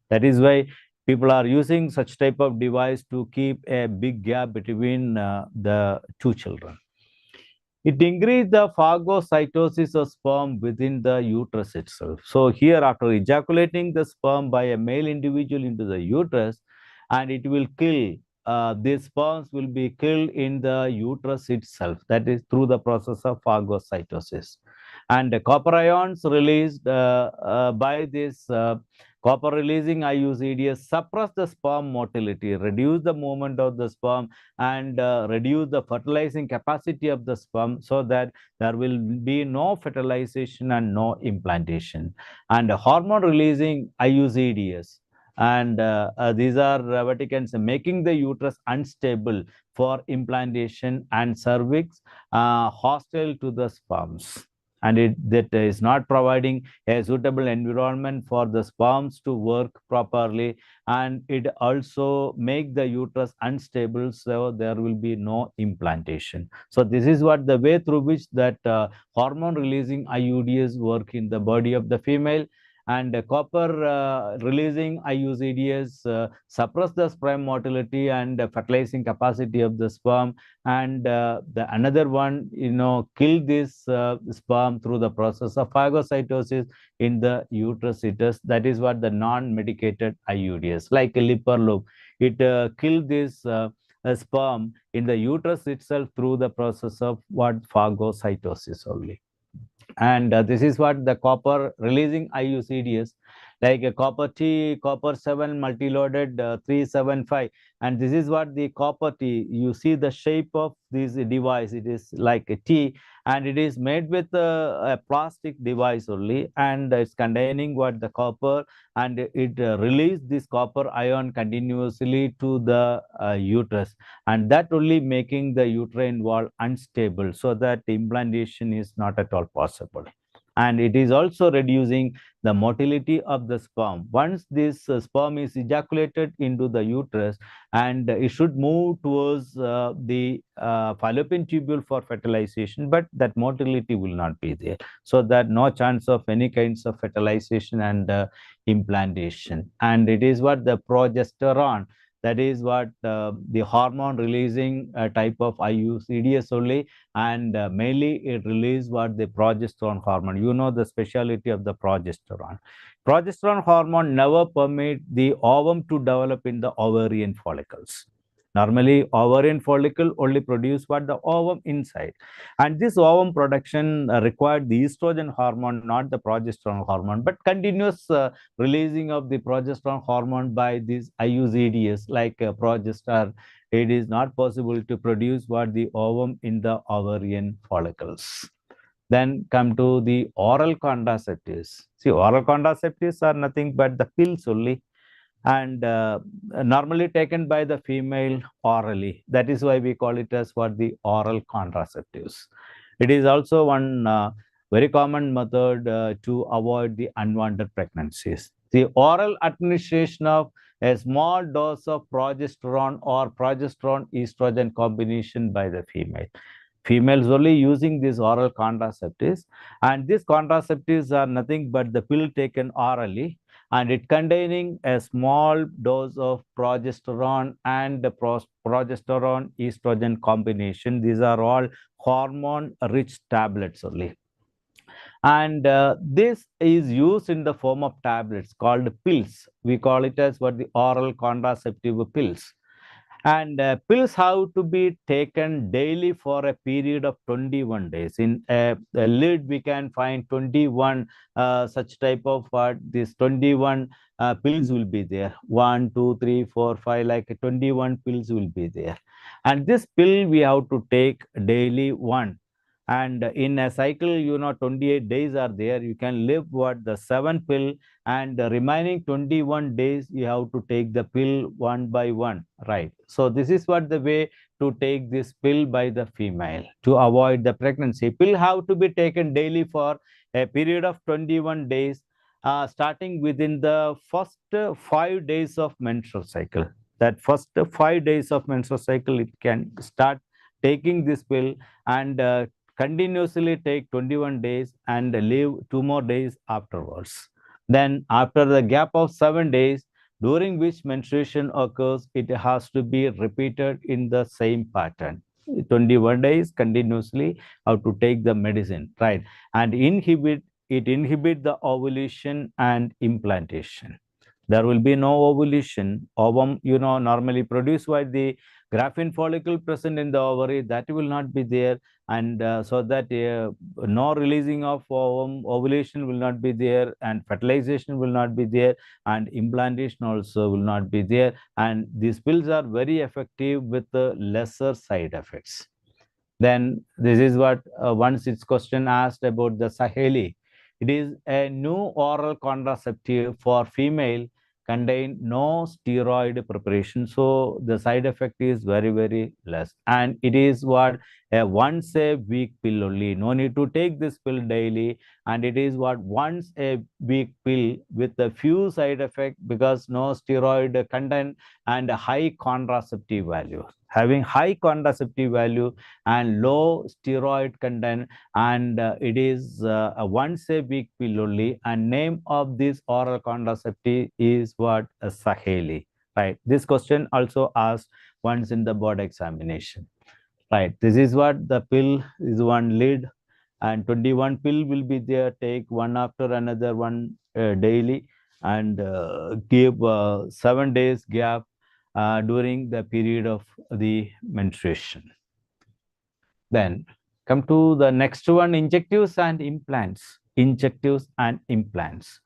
That is why people are using such type of device to keep a big gap between the two children. It increases the phagocytosis of sperm within the uterus itself. So here, after ejaculating the sperm by a male individual into the uterus, and it will kill, these sperms will be killed in the uterus itself. That is through the process of phagocytosis. And the copper ions released by this copper releasing IUCDs suppress the sperm motility, reduce the movement of the sperm, and reduce the fertilizing capacity of the sperm, so that there will be no fertilization and no implantation. And hormone releasing IUCDs, and these are Vaticans making the uterus unstable for implantation, and cervix hostile to the sperms, and that is not providing a suitable environment for the sperms to work properly, and it also make the uterus unstable, so there will be no implantation. So this is what the way through which that hormone releasing IUDs work in the body of the female. And copper releasing IUCDs suppress the sperm motility and fertilizing capacity of the sperm, and the another one, kill this sperm through the process of phagocytosis in the uterus. That is what the non-medicated IUDs, like Lipperloop, it kill this sperm in the uterus itself through the process of what phagocytosis only. And this is what the copper releasing IUCDs, like a copper T, copper 7, multi-loaded 375. And this is what the copper T, you see the shape of this device, it is like a T, and it is made with a plastic device only, and it's containing what the copper, and it release this copper ion continuously to the uterus, and that only making the uterine wall unstable, so that implantation is not at all possible. and it is also reducing the motility of the sperm. Once this sperm is ejaculated into the uterus, and it should move towards the fallopian tubule for fertilization, but that motility will not be there, so that no chance of any kinds of fertilization and implantation. And it is what the progesterone, that is what the hormone releasing type of IUCDs only, and mainly it release what the progesterone hormone. You know the speciality of the progesterone. Progesterone hormone never permit the ovum to develop in the ovarian follicles. Normally, ovarian follicle only produce what the ovum inside, and this ovum production required the estrogen hormone, not the progesterone hormone, but continuous releasing of the progesterone hormone by these IUCDs like progestar. It is not possible to produce what the ovum in the ovarian follicles. Then come to the oral contraceptives. See, oral contraceptives are nothing but the pills only, and normally taken by the female orally. That is why we call it as what the oral contraceptives. It is also one very common method to avoid the unwanted pregnancies. The oral administration of a small dose of progesterone or progesterone estrogen combination by the female. Females only using these oral contraceptives, and these contraceptives are nothing but the pill taken orally, and it containing a small dose of progesterone and the progesterone estrogen combination. These are all hormone rich tablets only, and this is used in the form of tablets called pills. We call it as what the oral contraceptive pills. And pills have to be taken daily for a period of 21 days. In a lid, we can find 21 such type of what these 21 pills will be there. 1, 2, 3, 4, 5, like 21 pills will be there. And this pill we have to take daily one. And in a cycle, 28 days are there. You can live what the 7 pill, and the remaining 21 days you have to take the pill one by one, right? So this is what the way to take this pill by the female to avoid the pregnancy. Pill have to be taken daily for a period of 21 days, starting within the first 5 days of menstrual cycle. That first 5 days of menstrual cycle, it can start taking this pill, and continuously take 21 days and leave 2 more days afterwards. Then after the gap of 7 days, during which menstruation occurs, it has to be repeated in the same pattern. 21 days continuously how to take the medicine, right? And inhibit the ovulation and implantation. There will be no ovulation. Ovum, normally produced by the graphene follicle present in the ovary, that will not be there, and so that no releasing of ovulation will not be there, and fertilization will not be there, and implantation also will not be there. And these pills are very effective with lesser side effects. Then this is what once it's question asked about the Saheli. It is a new oral contraceptive for female, contain no steroid preparation, so the side effect is very, very less, and it is what a once a week pill only. No need to take this pill daily, and it is what once a week pill with a few side effects, because no steroid content and a high contraceptive value. Having high contraceptive value and low steroid content, and it is a once a week pill only, and name of this oral contraceptive is what? Saheli, right? This question also asked once in the board examination, right? This is what the pill is, one lid, and 21 pill will be there, take one after another, one daily, and give 7 days gap during the period of the menstruation. Then come to the next one, injectives and implants. Injectives and implants.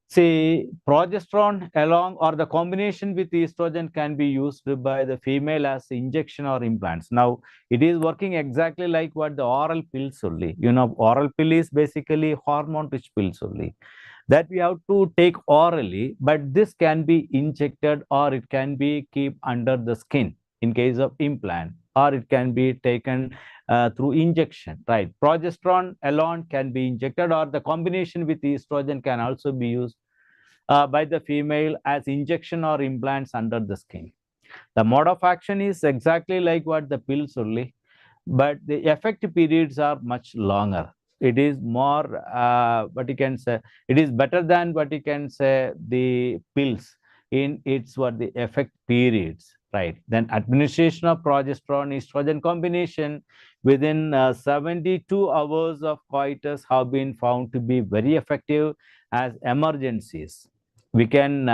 See, progesterone along or the combination with estrogen can be used by the female as injection or implants. Now, it is working exactly like what the oral pills only. Oral pill is basically hormone-rich pills only, that we have to take orally, but this can be injected or it can be kept under the skin in case of implant. or it can be taken through injection, right? Progesterone alone can be injected, or the combination with estrogen can also be used by the female as injection or implants under the skin. The mode of action is exactly like what the pills only, but the effective periods are much longer. It is more, what you can say, it is better than what you can say the pills in its what the effect periods, right? Then administration of progesterone estrogen combination within 72 hours of coitus have been found to be very effective as emergencies. We can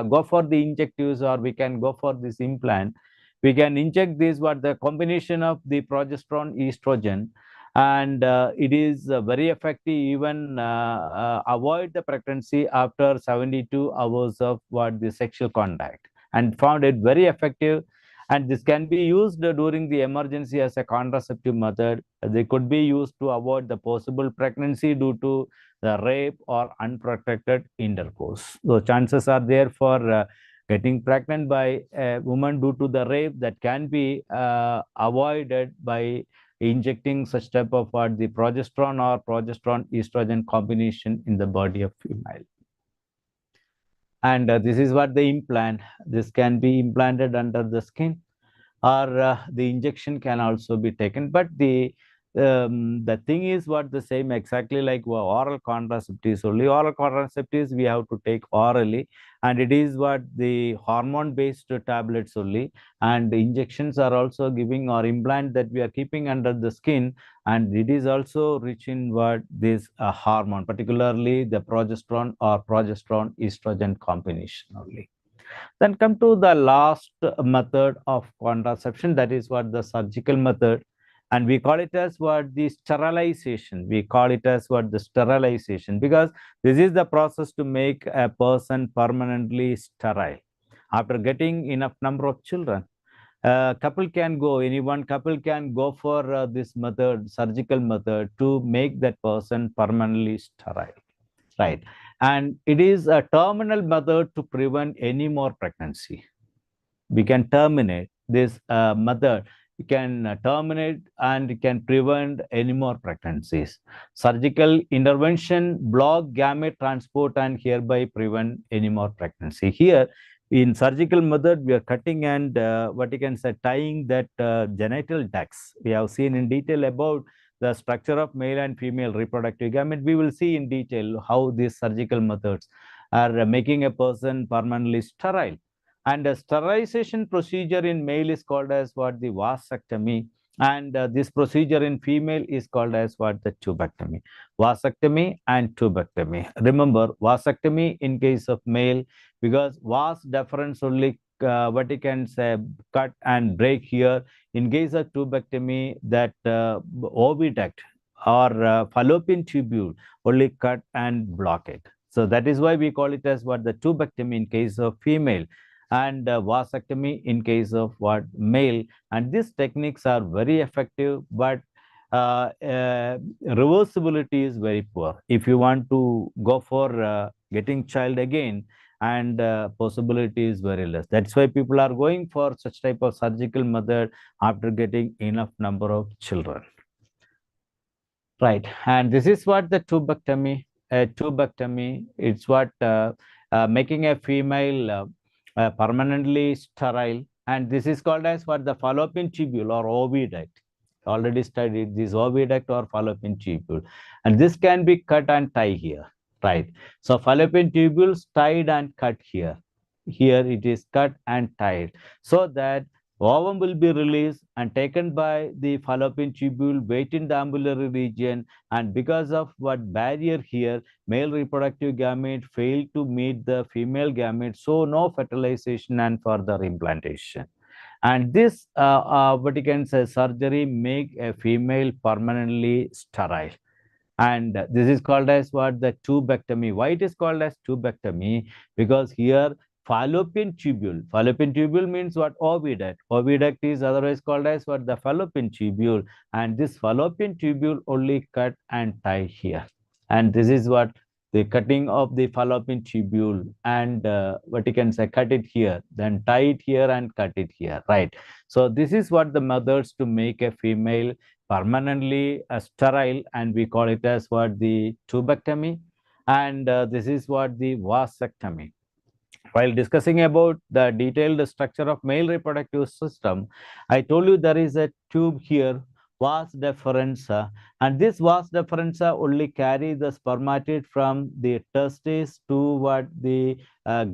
go for the injectives, or we can go for this implant. We can inject this what the combination of the progesterone estrogen, and it is very effective, even avoid the pregnancy after 72 hours of what the sexual contact, and found it very effective. And this can be used during the emergency as a contraceptive method. They could be used to avoid the possible pregnancy due to the rape or unprotected intercourse. So chances are there for getting pregnant by a woman due to the rape that can be avoided by injecting such type of what the progesterone or progesterone estrogen combination in the body of female. And this is what the implant. This can be implanted under the skin, or the injection can also be taken. But the thing is what the same exactly like oral contraceptives only. Oral contraceptives we have to take orally, and it is what the hormone based tablets only. And the injections are also giving, or implant that we are keeping under the skin, and it is also rich in what this hormone, particularly the progesterone or progesterone estrogen combination only. Then come to the last method of contraception, that is what the surgical method, and we call it as what the sterilization. We call it as what the sterilization, because this is the process to make a person permanently sterile after getting enough number of children. Couple can go, any one couple can go for this method, surgical method, to make that person permanently sterile, right? And it is a terminal method to prevent any more pregnancy. We can terminate this method. You can terminate and can prevent any more pregnancies. Surgical intervention block gamete transport and hereby prevent any more pregnancy. Here, in surgical method, we are cutting and what you can say, tying that genital ducts. We have seen in detail about the structure of male and female reproductive gamete. We will see in detail how these surgical methods are making a person permanently sterile. And the sterilization procedure in male is called as what the vasectomy, and this procedure in female is called as what the tubectomy. Vasectomy and tubectomy. Remember, vasectomy in case of male, because vas deferens only what you can say, cut and break here. In case of tubectomy, that oviduct or fallopian tubule only cut and block it. So that is why we call it as what the tubectomy in case of female, and vasectomy in case of what male. And these techniques are very effective, but reversibility is very poor. If you want to go for getting child again, and possibility is very less. That's why people are going for such type of surgical method after getting enough number of children, right? And this is what the tubectomy. Tubectomy, it's what making a female permanently sterile, and this is called as what the fallopian tubule or oviduct. Already studied this oviduct or fallopian tubule, and this can be cut and tie here, right? So fallopian tubules tied and cut here. Here it is cut and tied, so that ovum will be released and taken by the fallopian tubule, wait in the ambulatory region, and because of what barrier here, male reproductive gamete failed to meet the female gamete, so no fertilization and further implantation. And this what you can say, surgery make a female permanently sterile. And this is called as what the tubectomy. Why it is called as tubectomy? Because here fallopian tubule. Fallopian tubule means what? Oviduct. Oviduct is otherwise called as what? The fallopian tubule. And this fallopian tubule only cut and tie here. And this is what the cutting of the fallopian tubule, and what you can say, cut it here, then tie it here and cut it here, right? So this is what the methods to make a female permanently sterile, and we call it as what, the tubectomy, and this is what the vasectomy. While discussing about the detailed structure of male reproductive system, I told you there is a tube here, vas deferens, and this vas deferens only carry the spermatid from the testes to what the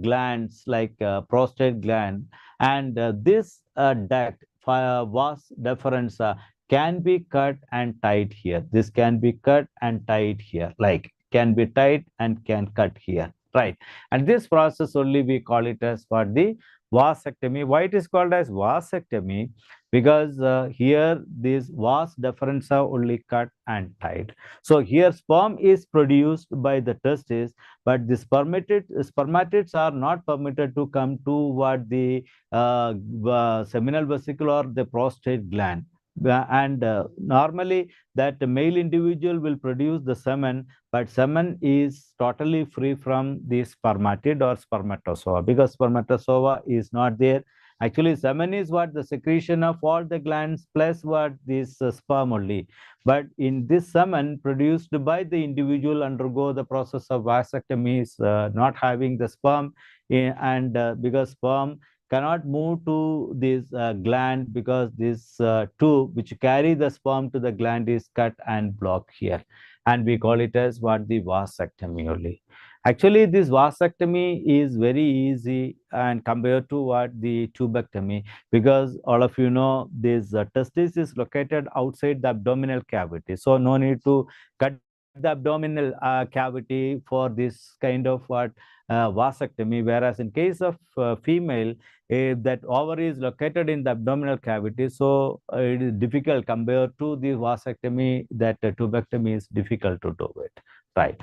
glands like prostate gland, and this duct vas deferens can be cut and tied here. This can be cut and tied here, like can be tied and can cut here, right? And this process only we call it as what, the vasectomy. Why it is called as vasectomy? Because here this vas deferens are only cut and tied. So here sperm is produced by the testes, but the spermatids are not permitted to come to what, the seminal vesicle or the prostate gland. And normally that male individual will produce the semen, but semen is totally free from the spermatid or spermatozoa, because spermatozoa is not there. Actually, semen is what, the secretion of all the glands plus what, this sperm only. But in this semen produced by the individual undergo the process of vasectomy is not having the sperm, and because sperm cannot move to this gland, because this tube which carry the sperm to the gland is cut and blocked here, and we call it as what, the vasectomy only. Actually, this vasectomy is very easy and compared to what, the tubectomy, because all of you know this testis is located outside the abdominal cavity, so no need to cut the abdominal cavity for this kind of what, vasectomy. Whereas in case of female, that ovary is located in the abdominal cavity, so it is difficult compared to the vasectomy. That tubectomy is difficult to do it, right?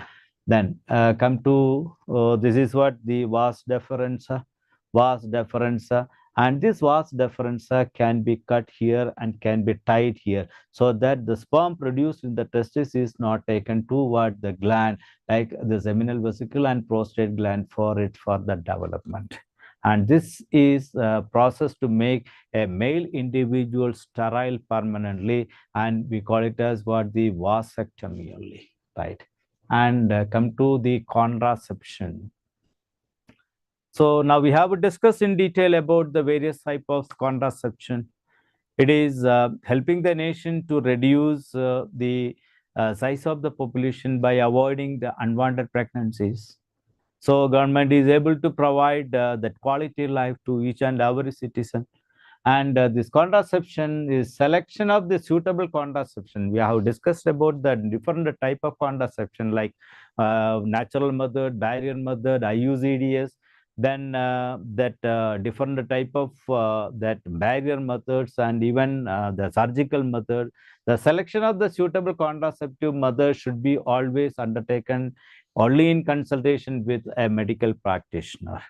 Then come to this is what, the vas deferens, and this vas deferens can be cut here and can be tied here, so that the sperm produced in the testis is not taken toward the gland like the seminal vesicle and prostate gland for the development. And this is a process to make a male individual sterile permanently, and we call it as what, the vasectomy only, right? And come to the contraception. So now we have discussed in detail about the various types of contraception. It is helping the nation to reduce the size of the population by avoiding the unwanted pregnancies. So government is able to provide that quality life to each and every citizen. And this contraception is selection of the suitable contraception. We have discussed about the different type of contraception, like natural method, barrier method, IUCDs. Then that different type of that barrier methods, and even the surgical method. The selection of the suitable contraceptive method should be always undertaken only in consultation with a medical practitioner.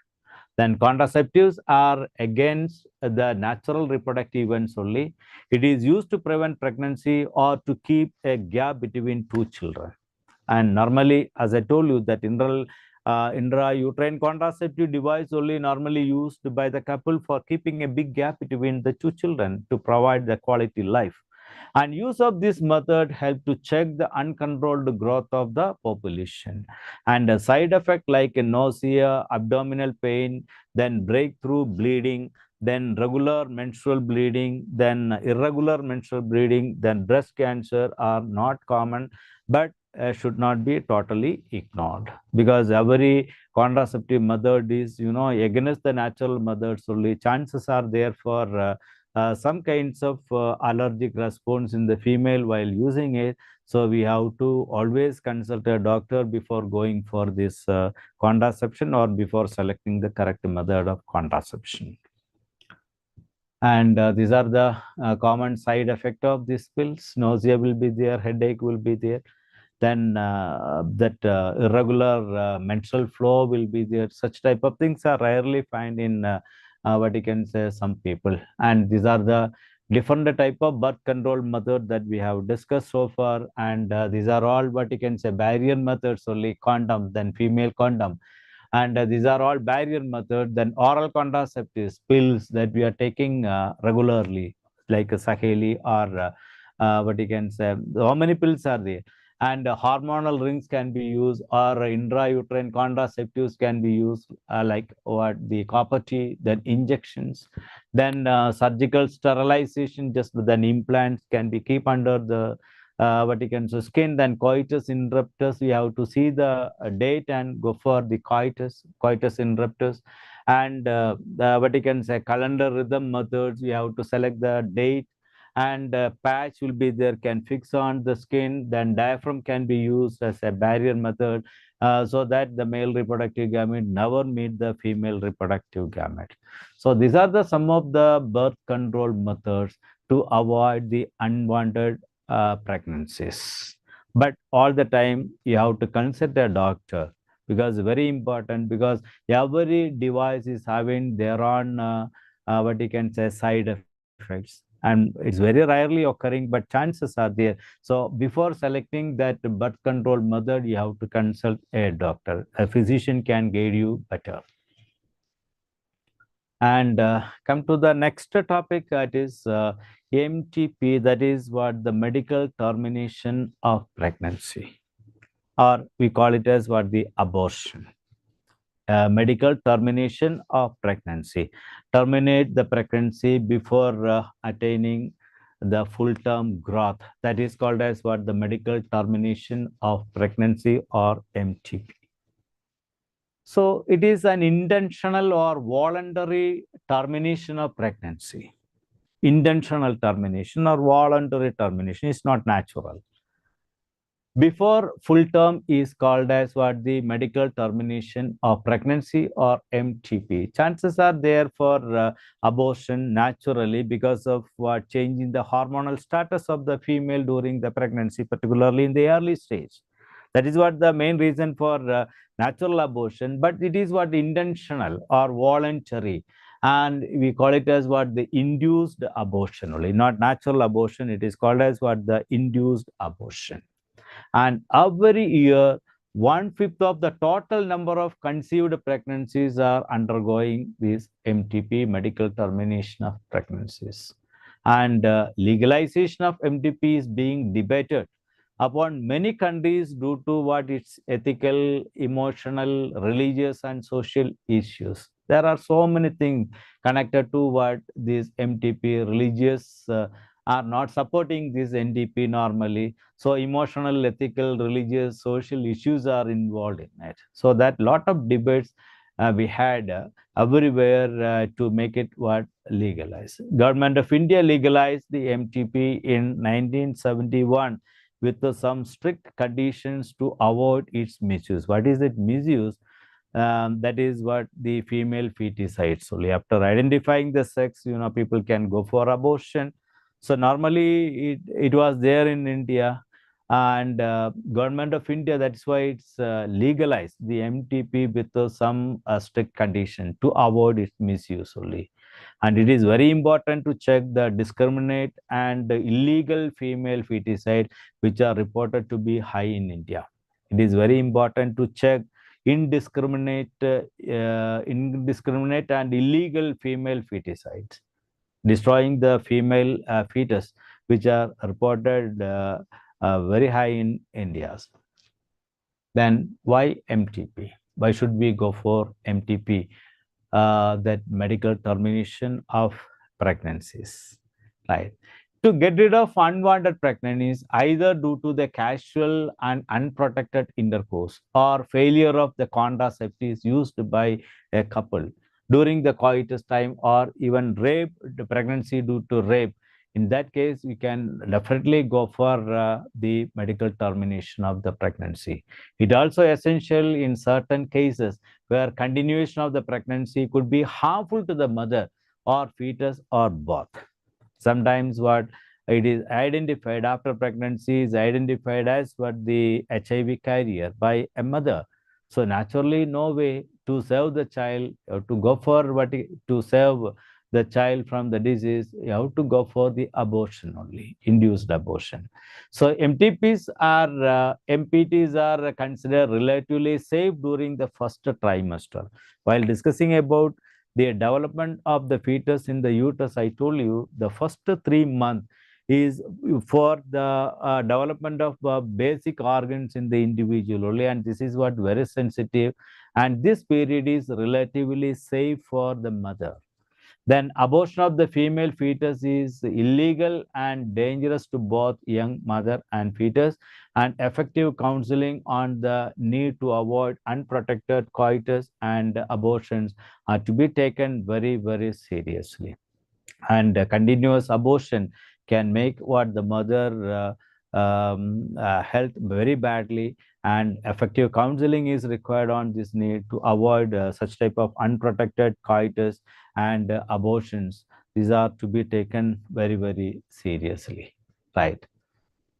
Then contraceptives are against the natural reproductive events only. It is used to prevent pregnancy or to keep a gap between two children. And normally, as I told you, that intrauterine contraceptive device only normally used by the couple for keeping a big gap between the two children to provide the quality life. And use of this method help to check the uncontrolled growth of the population. And a side effect like nausea, abdominal pain, then breakthrough bleeding, then regular menstrual bleeding, then irregular menstrual bleeding, then breast cancer are not common, but should not be totally ignored, because every contraceptive method is, against the natural methods only. Chances are there for some kinds of allergic response in the female while using it. So we have to always consult a doctor before going for this contraception, or before selecting the correct method of contraception. And these are the common side effect of these pills. Nausea will be there, headache will be there. Then that irregular menstrual flow will be there. Such type of things are rarely found in what you can say some people. And these are the different type of birth control method that we have discussed so far, and these are all what you can say barrier methods only, condom, then female condom, and these are all barrier method. Then oral contraceptives, pills that we are taking regularly, like Saheli or what you can say, how many pills are there? And hormonal rings can be used, or intrauterine contraceptives can be used, like what the copper T, then injections, then surgical sterilization, just then implants can be keep under the what you can say skin. Then coitus interruptus, we have to see the date and go for the coitus interruptus. And what you can say calendar rhythm methods, we have to select the date, and patch will be there, can fix on the skin. Then diaphragm can be used as a barrier method, so that the male reproductive gamete never meet the female reproductive gamete. So these are the some of the birth control methods to avoid the unwanted pregnancies. But all the time you have to consult a doctor, because very important, because every device is having their own what you can say side effects, and it's very rarely occurring, but chances are there. So before selecting that birth control method, you have to consult a doctor. A physician can guide you better. And come to the next topic, that is MTP, that is what the medical termination of pregnancy, or we call it as what the abortion. Medical termination of pregnancy. Terminate the pregnancy before attaining the full-term growth. That is called as what the medical termination of pregnancy, or MTP. So it is an intentional or voluntary termination of pregnancy. Intentional termination or voluntary termination is not natural. Before full term is called as what the medical termination of pregnancy, or MTP. Chances are there for abortion naturally, because of what changing the hormonal status of the female during the pregnancy, particularly in the early stage. That is what the main reason for natural abortion, but it is what intentional or voluntary, and we call it as what the induced abortion only, not natural abortion. It is called as what the induced abortion. And every year, 1/5 of the total number of conceived pregnancies are undergoing this MTP, medical termination of pregnancies. And legalization of MTP is being debated upon many countries due to what its ethical, emotional, religious, and social issues. There are so many things connected to what this MTP. Religious are not supporting this MTP normally. So emotional, ethical, religious, social issues are involved in it. So that lot of debates we had everywhere to make it what legalized. Government of India legalized the MTP in 1971 with some strict conditions to avoid its misuse. What is it misuse? That is what the female feticides. Only after identifying the sex, people can go for abortion. So normally it was there in India, and government of India, that's why it's legalized the MTP with some strict condition to avoid its misuse only. And it is very important to check the discriminate and the illegal female feticide, which are reported to be high in India. It is very important to check indiscriminate and illegal female feticides, destroying the female fetus, which are reported very high in India. Then why MTP? Why should we go for MTP? That medical termination of pregnancies, right? To get rid of unwanted pregnancies, either due to the casual and unprotected intercourse, or failure of the contraceptives used by a couple during the coitus time, or even rape, the pregnancy due to rape. In that case, we can definitely go for the medical termination of the pregnancy. It also essential in certain cases where continuation of the pregnancy could be harmful to the mother or fetus or both. Sometimes what it is identified after pregnancy is identified as what the HIV carrier by a mother. So naturally, no way to save the child, or to go for to save the child from the disease, you have to go for the abortion only, induced abortion. So MPTs are considered relatively safe during the first trimester. While discussing about the development of the fetus in the uterus, I told you the first 3 months is for the development of basic organs in the individual only, and this is what very sensitive, and this period is relatively safe for the mother. Then abortion of the female fetus is illegal and dangerous to both young mother and fetus, and effective counseling on the need to avoid unprotected coitus and abortions are to be taken very, very seriously. And continuous abortion can make what the mother health very badly, and effective counseling is required on this need to avoid such type of unprotected coitus and abortions. These are to be taken very, very seriously, right?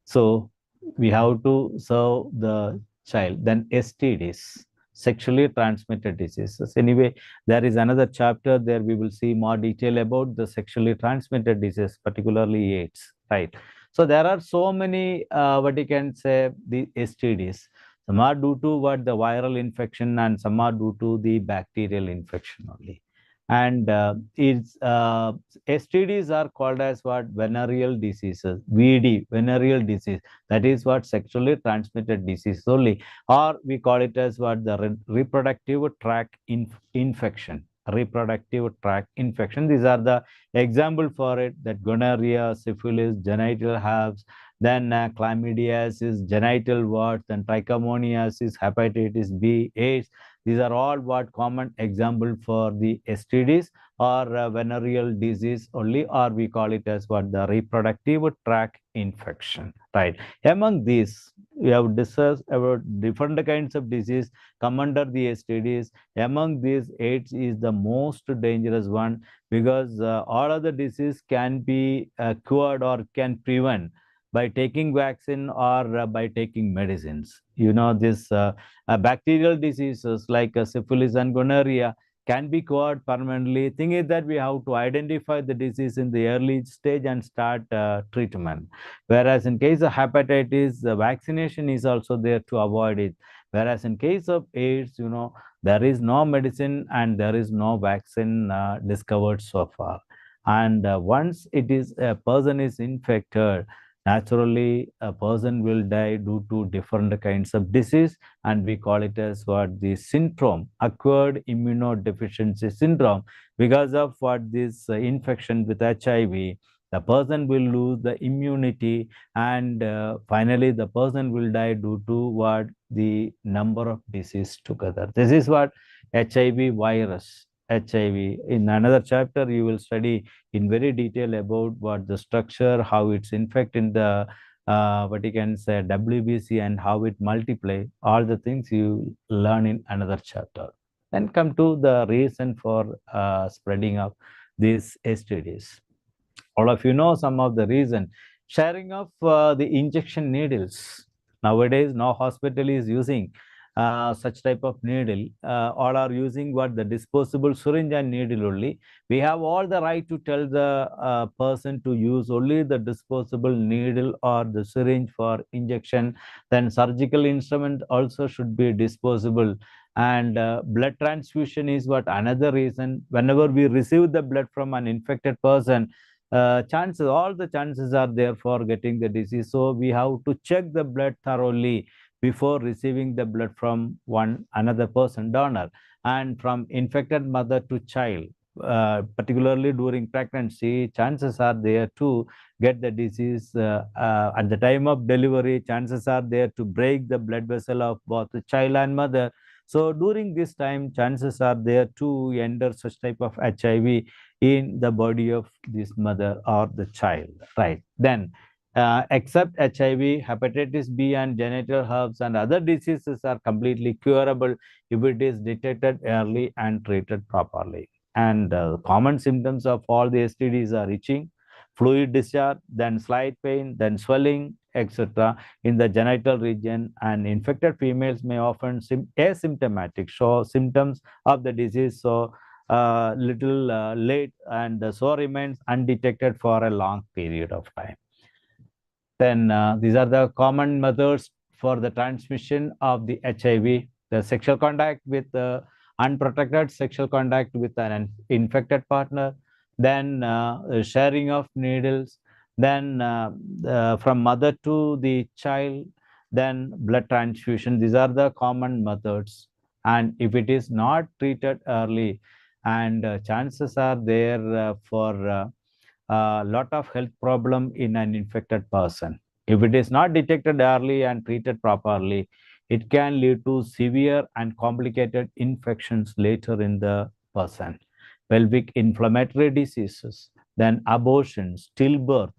So we have to serve the child. Then STDs, sexually transmitted diseases. Anyway, there is another chapter there we will see more detail about the sexually transmitted disease, particularly AIDS, right? So there are so many, what you can say, the STDs. Some are due to what the viral infection, and some are due to the bacterial infection only. And STDs are called as what? Venereal diseases, VD, venereal disease. That is what? Sexually transmitted disease only, or we call it as what? The reproductive tract infection. Reproductive tract infection. These are the example for it, that gonorrhea, syphilis, genital herpes, then chlamydiasis, genital warts, and trichomoniasis, hepatitis B, AIDS. These are all what common example for the STDs or venereal disease only, or we call it as what? The reproductive tract infection, right? Among these, we have discussed about different kinds of disease come under the STDs. Among these, AIDS is the most dangerous one, because all other disease can be cured or can prevent by taking vaccine or by taking medicines. You know, this bacterial diseases like syphilis and gonorrhea can be cured permanently. Thing is that we have to identify the disease in the early stage and start treatment. Whereas in case of hepatitis, the vaccination is also there to avoid it. Whereas in case of AIDS, you know, there is no medicine and there is no vaccine discovered so far. And once it is a person is infected, naturally a person will die due to different kinds of disease, and we call it as what? The syndrome, acquired immunodeficiency syndrome. Because of what? This infection with HIV, the person will lose the immunity, and finally the person will die due to what? The number of disease together. This is what? HIV virus. HIV. In another chapter, you will study in very detail about what the structure, how it's infect in the what you can say WBC, and how it multiply. All the things you learn in another chapter. Then come to the reason for spreading of these STDs. All of you know some of the reason. Sharing of the injection needles. Nowadays, no hospital is using such type of needle. All are using what? The disposable syringe and needle only. We have all the right to tell the person to use only the disposable needle or the syringe for injection. Then surgical instrument also should be disposable. And blood transfusion is what? Another reason. Whenever we receive the blood from an infected person, all the chances are there for getting the disease. So we have to check the blood thoroughly before receiving the blood from another person, donor. And from infected mother to child, particularly during pregnancy, chances are there to get the disease. At the time of delivery, chances are there to break the blood vessel of both the child and mother. So during this time, chances are there to enter such type of HIV in the body of this mother or the child, right? Then except HIV, hepatitis B and genital herpes and other diseases are completely curable if it is detected early and treated properly. And common symptoms of all the STDs are itching, fluid discharge, then slight pain, then swelling, etc. in the genital region. And infected females may often asymptomatic show symptoms of the disease. So little late, and so remains undetected for a long period of time. Then these are the common methods for the transmission of the HIV: the sexual contact with unprotected sexual contact with an infected partner, then sharing of needles, then from mother to the child, then blood transfusion. These are the common methods. And if it is not treated early, and chances are there for a lot of health problem in an infected person. If it is not detected early and treated properly, it can lead to severe and complicated infections later in the person. Pelvic inflammatory diseases, then abortion, stillbirth.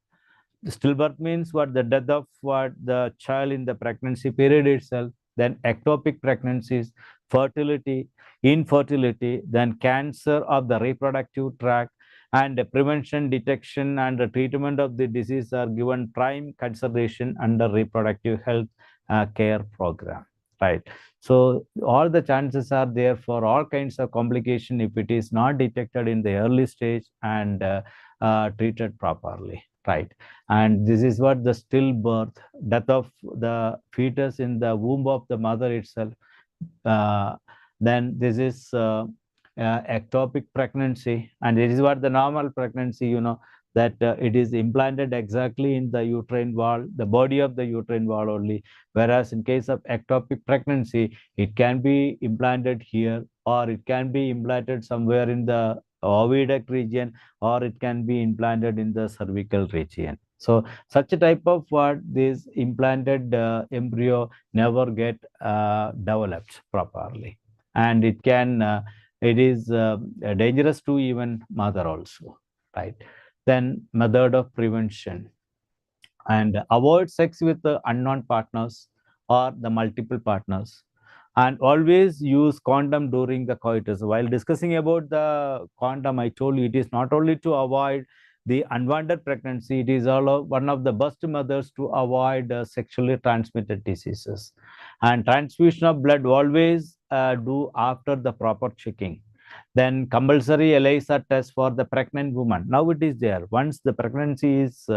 The stillbirth means what? The death of what? The child in the pregnancy period itself. Then ectopic pregnancies, fertility, infertility, then cancer of the reproductive tract, and the prevention, detection, and the treatment of the disease are given prime consideration under reproductive health care program, right? So all the chances are there for all kinds of complication if it is not detected in the early stage and treated properly, right? And this is what the stillbirth, death of the fetus in the womb of the mother itself. Then this is ectopic pregnancy, and it is what the normal pregnancy, that it is implanted exactly in the uterine wall, the body of the uterine wall only. Whereas in case of ectopic pregnancy, it can be implanted here, or it can be implanted somewhere in the oviduct region, or it can be implanted in the cervical region. So such a type of what this implanted embryo never get developed properly, and it is dangerous to even mother also, right? Then method of prevention: and avoid sex with the unknown partners or the multiple partners, and always use condom during the coitus. While discussing about the condom, I told you it is not only to avoid the unwanted pregnancy, it is all one of the best methods to avoid sexually transmitted diseases. And transfusion of blood always do after the proper checking. Then compulsory ELISA test for the pregnant woman. Now it is there. Once the pregnancy is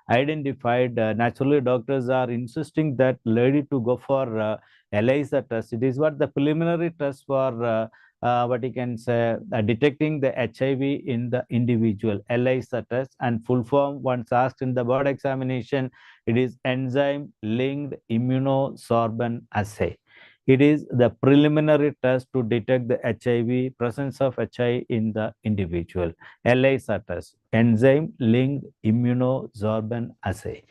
identified, naturally doctors are insisting that lady to go for ELISA test. It is what the preliminary test for what you can say detecting the HIV in the individual. ELISA test, and full form once asked in the board examination, it is enzyme linked immunosorbent assay. It is the preliminary test to detect the HIV, presence of HIV in the individual. ELISA test, enzyme linked immunosorbent assay,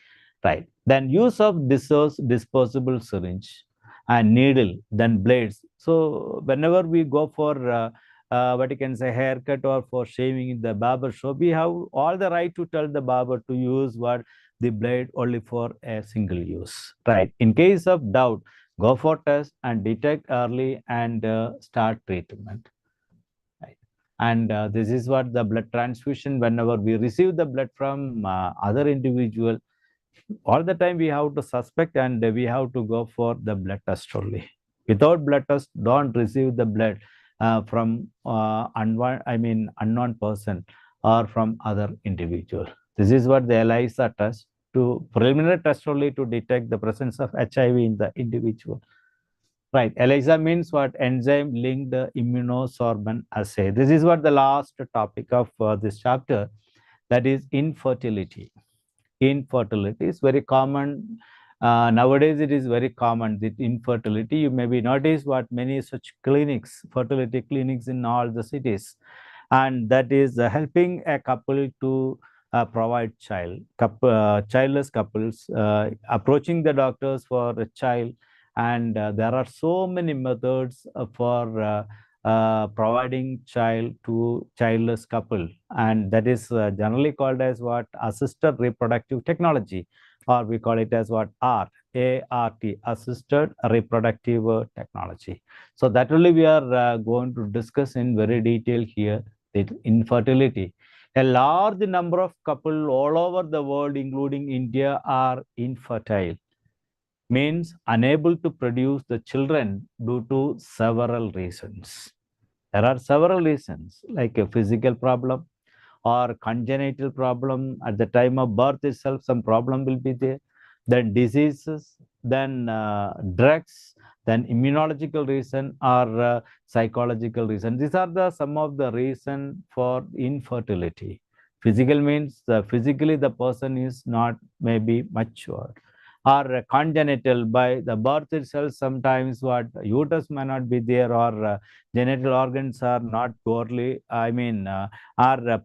right? Then use of disposable syringe and needle, then blades. So whenever we go for what you can say haircut or for shaving in the barber shop, we have all the right to tell the barber to use what? The blade only for a single use, right? In case of doubt, go for test and detect early and start treatment, right? And this is what the blood transfusion, whenever we receive the blood from other individual, all the time we have to suspect and we have to go for the blood test only. Without blood test, don't receive the blood from unknown person or from other individual. This is what the ELISA test, to preliminary test only to detect the presence of HIV in the individual. Right. ELISA means what? Enzyme linked immunosorbent assay. This is what the last topic of this chapter, that is infertility. Infertility is very common. Nowadays, it is very common that infertility. You maybe notice what many such clinics, fertility clinics in all the cities, and that is helping a couple to provide childless couples approaching the doctors for a child. And there are so many methods for providing child to childless couple, and that is generally called as what? Assisted reproductive technology, or we call it as what? ART, A-R-T, assisted reproductive technology. So that only we are going to discuss in very detail here, that infertility. A large number of couples all over the world, including India, are infertile. Means unable to produce the children due to several reasons. There are several reasons, like a physical problem or congenital problem at the time of birth itself, some problem will be there. Then diseases, then drugs, then immunological reason or psychological reason. These are the some of the reason for infertility. Physical means physically the person is not maybe mature, or congenital by the birth itself. Sometimes what uterus may not be there, or genital organs are not poorly, are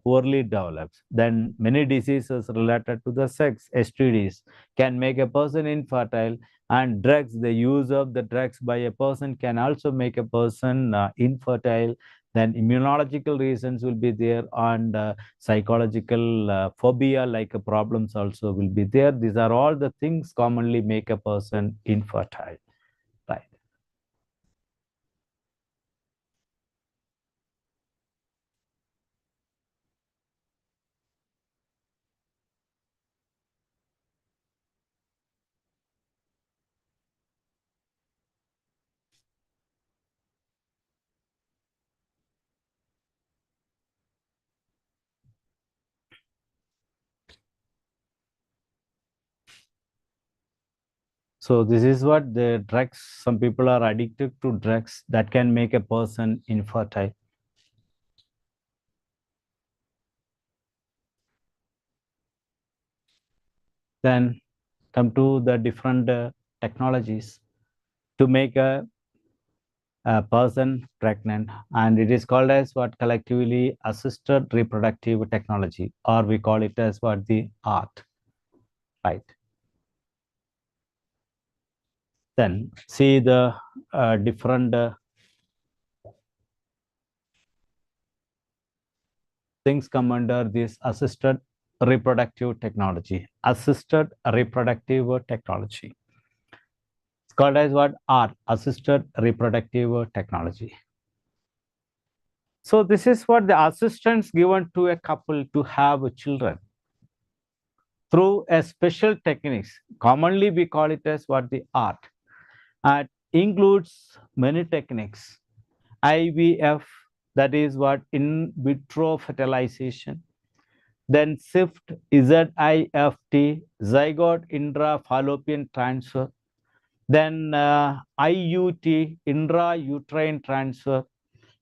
poorly developed. Then many diseases related to the sex, STDs, can make a person infertile, and drugs, the use of the drugs by a person can also make a person infertile. Then immunological reasons will be there, and psychological phobia like problems also will be there. These are all the things commonly make a person infertile, right? So this is what the drugs, some people are addicted to drugs that can make a person infertile. Then come to the different technologies to make a person pregnant, and it is called as what collectively assisted reproductive technology, or we call it as what the art, right? Then see the different things come under this assisted reproductive technology. Assisted reproductive technology. It's called as what? Art, assisted reproductive technology. So this is what the assistance given to a couple to have children through a special techniques. Commonly we call it as what? The art. It includes many techniques. IVF, that is what? In vitro fertilization. Then SIFT, ZIFT, zygote intrafallopian transfer. Then IUT, intrauterine transfer.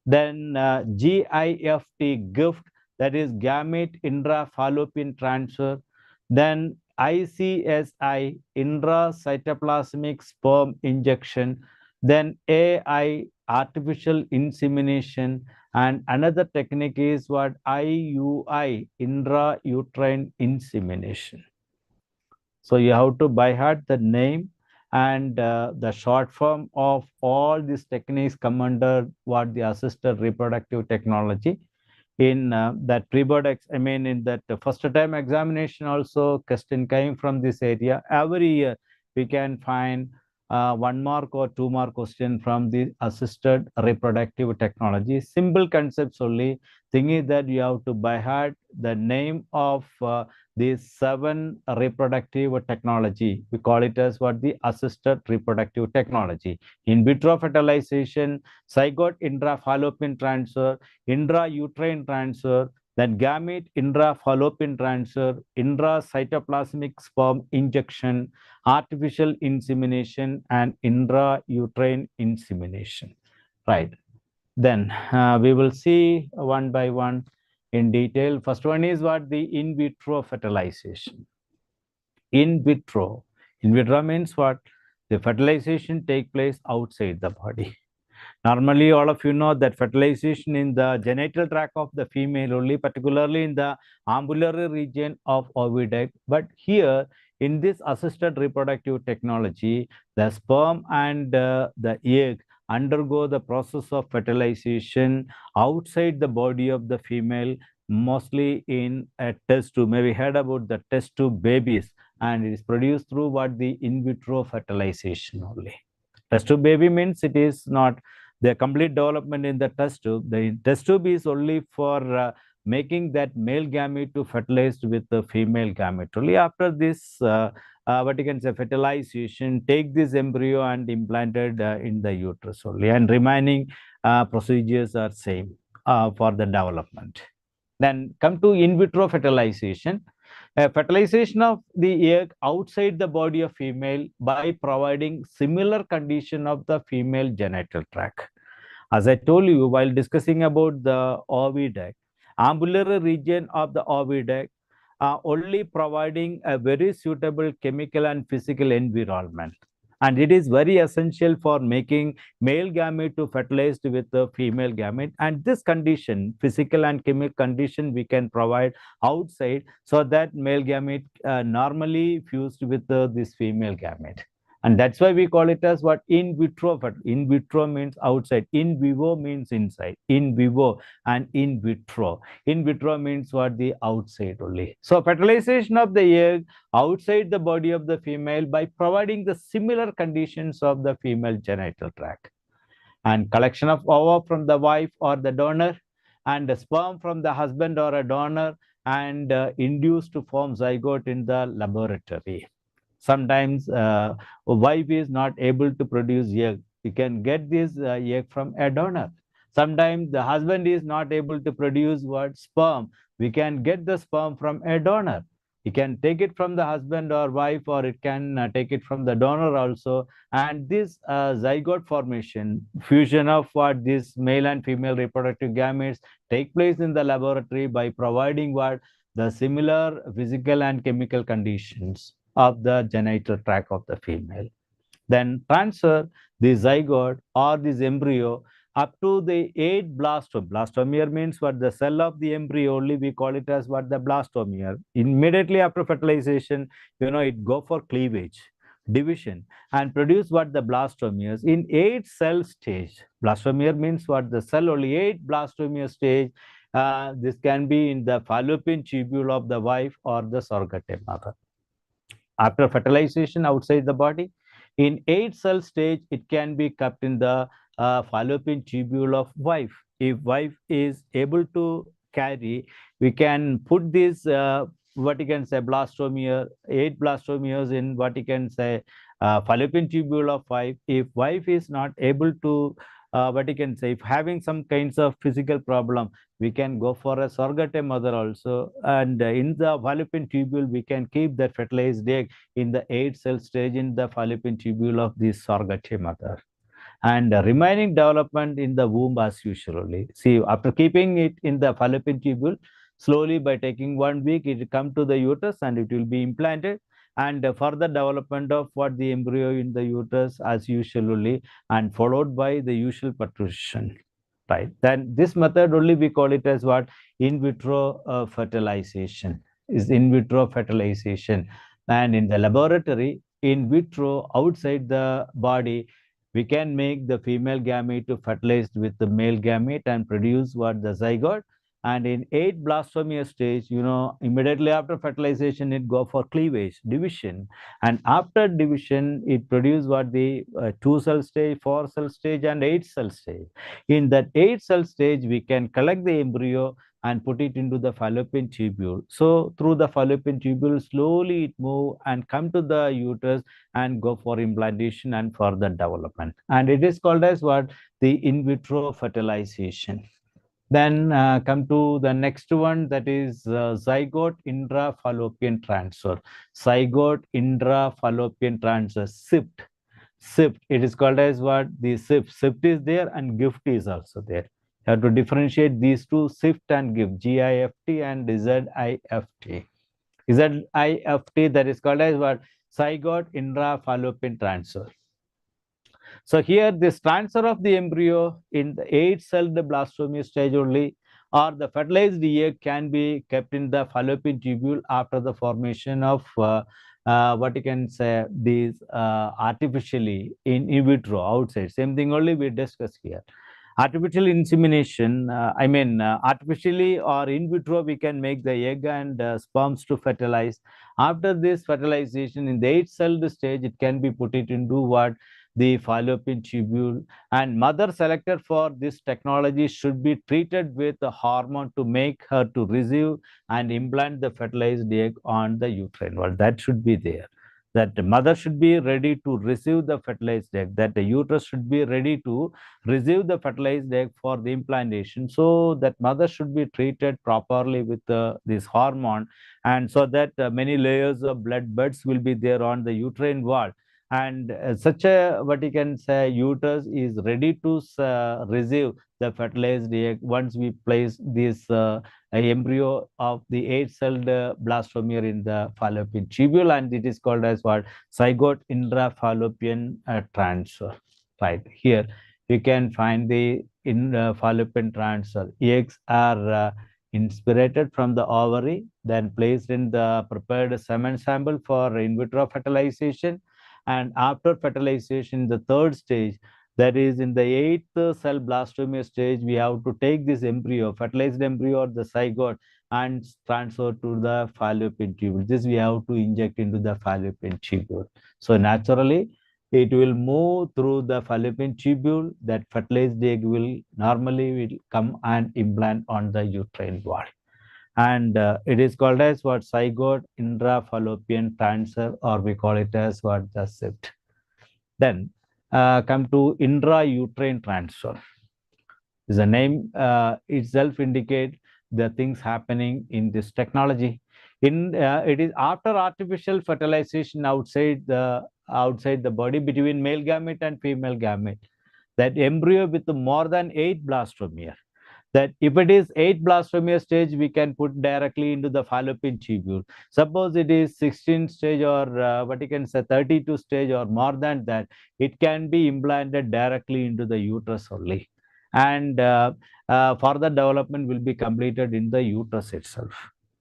Then GIFT, gift, that is gamete intrafallopian transfer. Then ICSI, intracytoplasmic sperm injection. Then AI, artificial insemination. And another technique is what? IUI, intrauterine insemination. So you have to by heart the name and the short form of all these techniques come under what? The assisted reproductive technology. In that pre-board, in that first time examination also, question came from this area. Every year we can find 1 mark or 2 mark question from the assisted reproductive technology. Simple concepts only. Thing is that you have to by heart the name of these 7 reproductive technology. We call it as what? The assisted reproductive technology. In vitro fertilization, zygote intrafallopian transfer, intrauterine transfer, then gamete intrafallopian transfer, intracytoplasmic sperm injection, artificial insemination, and intrauterine insemination, right? Then we will see one by one in detail. First one is what? The in vitro fertilization. In vitro. In vitro means what? The fertilization take place outside the body. Normally, all of you know that fertilization in the genital tract of the female only, particularly in the ambulatory region of oviduct. But here, in this assisted reproductive technology, the sperm and the egg undergo the process of fertilization outside the body of the female, mostly in a test tube. Maybe heard about the test tube babies, and it is produced through what? The in vitro fertilization only. Test tube baby means it is not the complete development in the test tube. The test tube is only for making that male gamete to fertilized with the female gamete. Only after this, what you can say, fertilization, take this embryo and implanted in the uterus only, and remaining procedures are same for the development. Then come to in vitro fertilization. Fertilization of the egg outside the body of female by providing similar condition of the female genital tract. As I told you while discussing about the oviduct, ambulatory region of the oviduct only providing a very suitable chemical and physical environment. And it is very essential for making male gamete to fertilized with the female gamete. And this condition, physical and chemical condition, we can provide outside so that male gamete normally fused with this female gamete. And that's why we call it as what? In vitro. In vitro means outside. In vivo means inside. In vivo and in vitro. In vitro means what? The outside only. So fertilization of the egg outside the body of the female by providing the similar conditions of the female genital tract. And collection of ova from the wife or the donor and the sperm from the husband or a donor and induced to form zygote in the laboratory. Sometimes a wife is not able to produce egg. You can get this egg from a donor. Sometimes the husband is not able to produce what? Sperm. We can get the sperm from a donor. You can take it from the husband or wife, or it can take it from the donor also. And this zygote formation, fusion of what? This male and female reproductive gametes take place in the laboratory by providing what? The similar physical and chemical conditions of the genital tract of the female. Then transfer the zygote or this embryo up to the 8 blastomere. Blastomere means what? The cell of the embryo only, we call it as what? The blastomere. Immediately after fertilization, it go for cleavage, division, and produce what? The blastomeres in 8 cell stage. Blastomere means what? The cell only, 8 blastomere stage. This can be in the fallopian tubule of the wife or the surrogate mother. After fertilization outside the body, in 8 cell stage, it can be kept in the fallopian tubule of wife. If wife is able to carry, we can put this what you can say blastomere, 8 blastomeres in what you can say fallopian tubule of wife. If wife is not able to what you can say, if having some kinds of physical problem, we can go for a surrogate mother also. And in the fallopian tubule, we can keep that fertilized egg in the 8 cell stage in the fallopian tubule of the surrogate mother. And remaining development in the womb as usually. See, after keeping it in the fallopian tubule, slowly by taking 1 week, it will come to the uterus and it will be implanted. And further development of what? The embryo in the uterus as usually, and followed by the usual parturition. Right. Then this method only we call it as what? In vitro fertilization. Is in vitro fertilization. And in the laboratory, in vitro outside the body, we can make the female gamete to fertilized with the male gamete and produce what? The zygote. And in 8 blastomere stage, immediately after fertilization, it go for cleavage, division. And after division, it produce what? The 2 cell stage, 4 cell stage, and 8 cell stage. In that 8 cell stage, we can collect the embryo and put it into the fallopian tubule. So through the fallopian tubule, slowly it move and come to the uterus and go for implantation and further development. And it is called as what? The in vitro fertilization. Then come to the next one, that is zygote intrafallopian transfer. Zygote intrafallopian transfer, SIFT. SIFT, it is called as what? The SIFT. SIFT is there and GIFT is also there. You have to differentiate these two, SIFT and GIFT, GIFT and ZIFT. ZIFT, that is called as what? Zygote intrafallopian transfer. So here this transfer of the embryo in the 8-celled blastomere stage only, or the fertilized egg can be kept in the fallopian tubule after the formation of what you can say, these artificially in vitro outside. Same thing only we discussed here. Artificial insemination, artificially or in vitro, we can make the egg and sperms to fertilize. After this fertilization in the 8-celled stage, it can be put it into what? The fallopian tubule. And mother selected for this technology should be treated with a hormone to make her to receive and implant the fertilized egg on the uterine wall. That should be there. that the mother should be ready to receive the fertilized egg, that the uterus should be ready to receive the fertilized egg for the implantation. So that mother should be treated properly with this hormone, and so that many layers of blood buds will be there on the uterine wall. And such a, what you can say, uterus is ready to receive the fertilized egg once we place this embryo of the eight-celled blastomere in the fallopian tubule, and it is called as what? Zygote intrafallopian transfer. Right here, you can find the fallopian transfer. Eggs are inspirated from the ovary, then placed in the prepared semen sample for in vitro fertilization, and after fertilization, the third stage, that is in the eighth cell blastomere stage, we have to take this embryo, fertilized embryo or the zygote, and transfer to the fallopian tubule. This we have to inject into the fallopian tubule. So naturally, it will move through the fallopian tubule. That fertilized egg will normally will come and implant on the uterine wall. And it is called as what? Zygote intrafallopian transfer, or we call it as what? The SIFT. Then come to intrauterine transfer. The name itself indicate the things happening in this technology. It is after artificial fertilization outside the body between male gamete and female gamete, that embryo with more than 8 blastomere, that if it is 8 blastomere stage, we can put directly into the fallopian tubule. Suppose it is 16 stage, or what you can say 32 stage or more than that, it can be implanted directly into the uterus only. And further development will be completed in the uterus itself,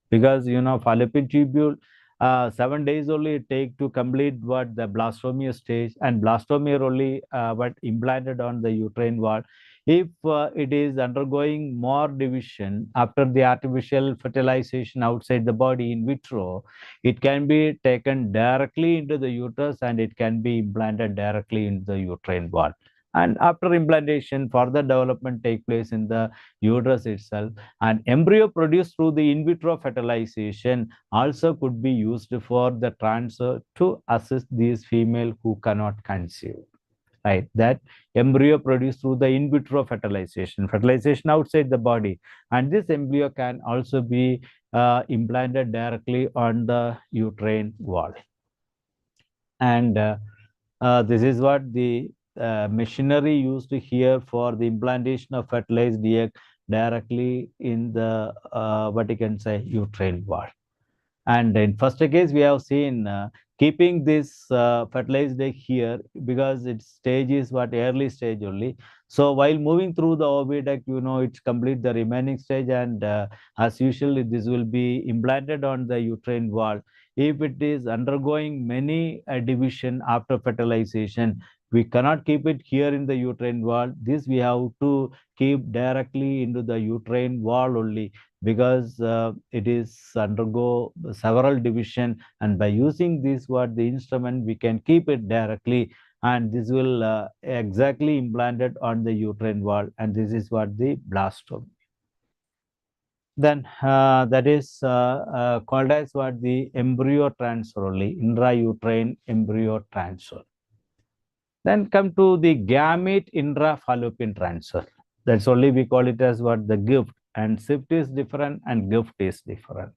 because fallopian tubule 7 days only it take to complete what the blastomere stage, and blastomere only what implanted on the uterine wall. If it is undergoing more division after the artificial fertilization outside the body in vitro, it can be taken directly into the uterus, and it can be implanted directly in the uterine wall. And after implantation, further development take place in the uterus itself. And embryo produced through the in vitro fertilization also could be used for the transfer to assist these female who cannot conceive. Right, that embryo produced through the in vitro fertilization outside the body, and this embryo can also be implanted directly on the uterine wall. And this is what the machinery used here for the implantation of fertilized egg directly in the what you can say uterine wall. And in first case, we have seen keeping this fertilized egg here, because its stage is what? Early stage only. So while moving through the oviduct, it's complete the remaining stage, and as usual, this will be implanted on the uterine wall. If it is undergoing many division after fertilization, we cannot keep it here in the uterine wall. This we have to keep directly into the uterine wall only, because it is undergo several division, and by using this the instrument, we can keep it directly, and this will exactly implanted on the uterine wall, and this is what the blastome. Then that is called as what? The embryo transfer only, intrauterine embryo transfer. Then come to the gamete intrafallopian transfer. That's only we call it as what? The gift. And SIFT is different and gift is different.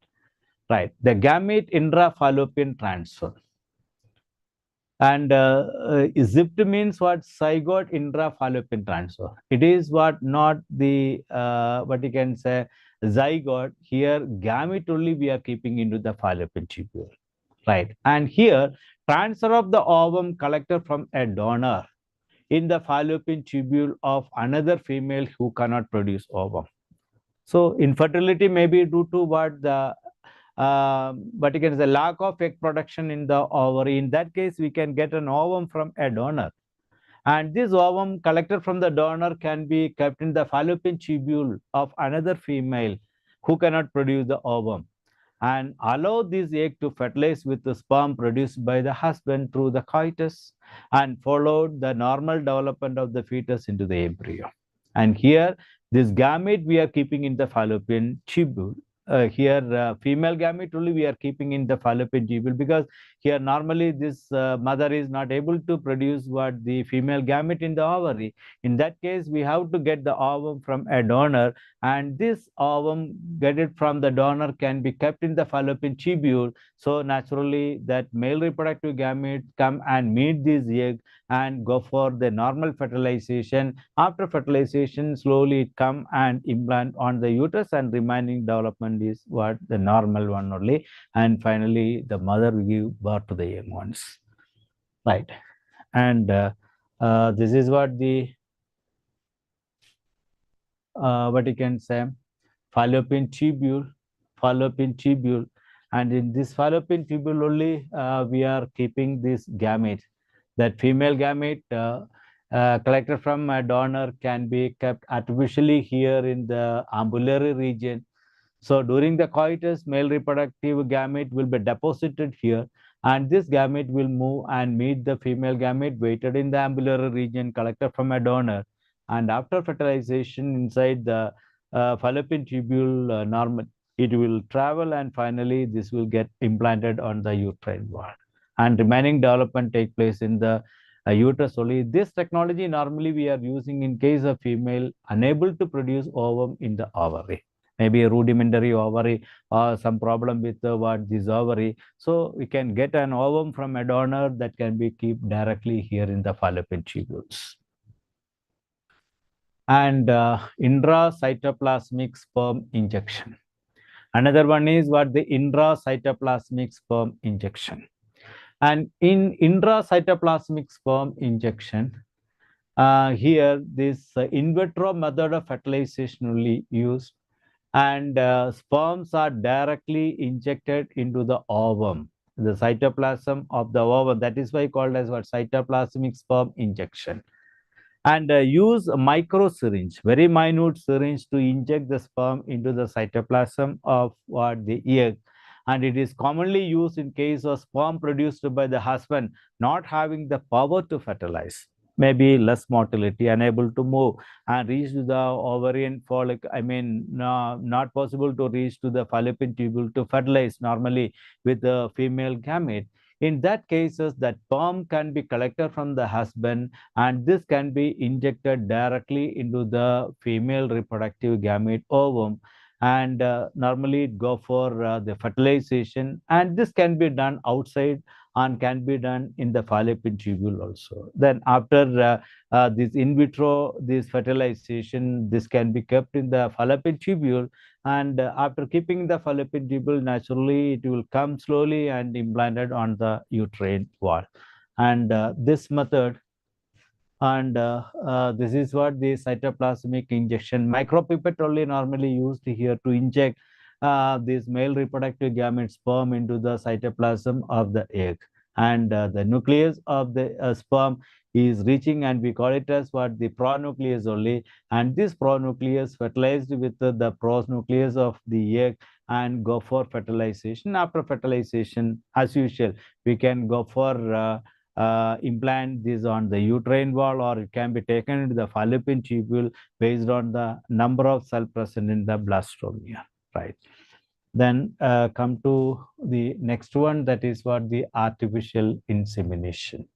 Right. The gamete intrafallopian transfer. And ZIFT means what? Zygote intrafallopian transfer. It is what? Not the, what you can say, zygote. Here, gamete only we are keeping into the fallopian tubule. Right. And here, transfer of the ovum collected from a donor in the fallopian tubule of another female who cannot produce ovum. So infertility may be due to what? The but again, the lack of egg production in the ovary. In that case, we can get an ovum from a donor, and this ovum collected from the donor can be kept in the fallopian tubule of another female who cannot produce the ovum, and allow this egg to fertilize with the sperm produced by the husband through the coitus, and followed the normal development of the fetus into the embryo. And here, this gamete we are keeping in the fallopian tubule. female gamete only we are keeping in the fallopian tubule, because here normally this mother is not able to produce what the female gamete in the ovary. In that case, we have to get the ovum from a donor, and this ovum get it from the donor can be kept in the fallopian tubule. So naturally that male reproductive gamete come and meet this egg and go for the normal fertilization. After fertilization, slowly it come and implant on the uterus, and remaining development is what the normal one only. And finally, the mother will give birth to the young ones, right? And this is what the what you can say, fallopian tubule, and in this fallopian tubule only we are keeping this gamete. That female gamete collected from a donor can be kept artificially here in the ambulatory region. So during the coitus, male reproductive gamete will be deposited here, and this gamete will move and meet the female gamete waited in the ambulatory region collected from a donor. And after fertilization inside the fallopian tubule, normal it will travel, and finally this will get implanted on the uterine wall, and remaining development take place in the uterus only. This technology normally we are using in case of female unable to produce ovum in the ovary, maybe a rudimentary ovary or some problem with what this ovary. So we can get an ovum from a donor that can be kept directly here in the fallopian tubules. And intracytoplasmic sperm injection. Another one is what the intracytoplasmic sperm injection. And in intracytoplasmic sperm injection, here this in vitro method of fertilization only used, and sperms are directly injected into the ovum, the cytoplasm of the ovum. That is why called as what cytoplasmic sperm injection. And use a micro syringe, very minute syringe, to inject the sperm into the cytoplasm of what the egg. And it is commonly used in case of sperm produced by the husband not having the power to fertilize, maybe less motility, unable to move and reach to the ovarian follicle. I mean, not possible to reach to the fallopian tubule to fertilize normally with the female gamete. In that cases, that sperm can be collected from the husband, and this can be injected directly into the female reproductive gamete ovum, and normally it go for the fertilization, and this can be done outside and can be done in the fallopian tubule also. Then after this in vitro, this fertilization, this can be kept in the fallopian tubule, and after keeping the fallopian tubule, naturally it will come slowly and implanted on the uterine wall. And this method, and this is what the cytoplasmic injection, micropipette only normally used here to inject this male reproductive gamete sperm into the cytoplasm of the egg. And the nucleus of the sperm is reaching, and we call it as what the pronucleus only. And this pronucleus fertilized with the pronucleus of the egg and go for fertilization. After fertilization, as usual, we can go for implant this on the uterine wall, or it can be taken into the fallopian tubule based on the number of cells present in the blastomia, right? Then come to the next one, that is what the artificial insemination.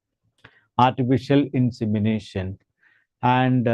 Artificial insemination, and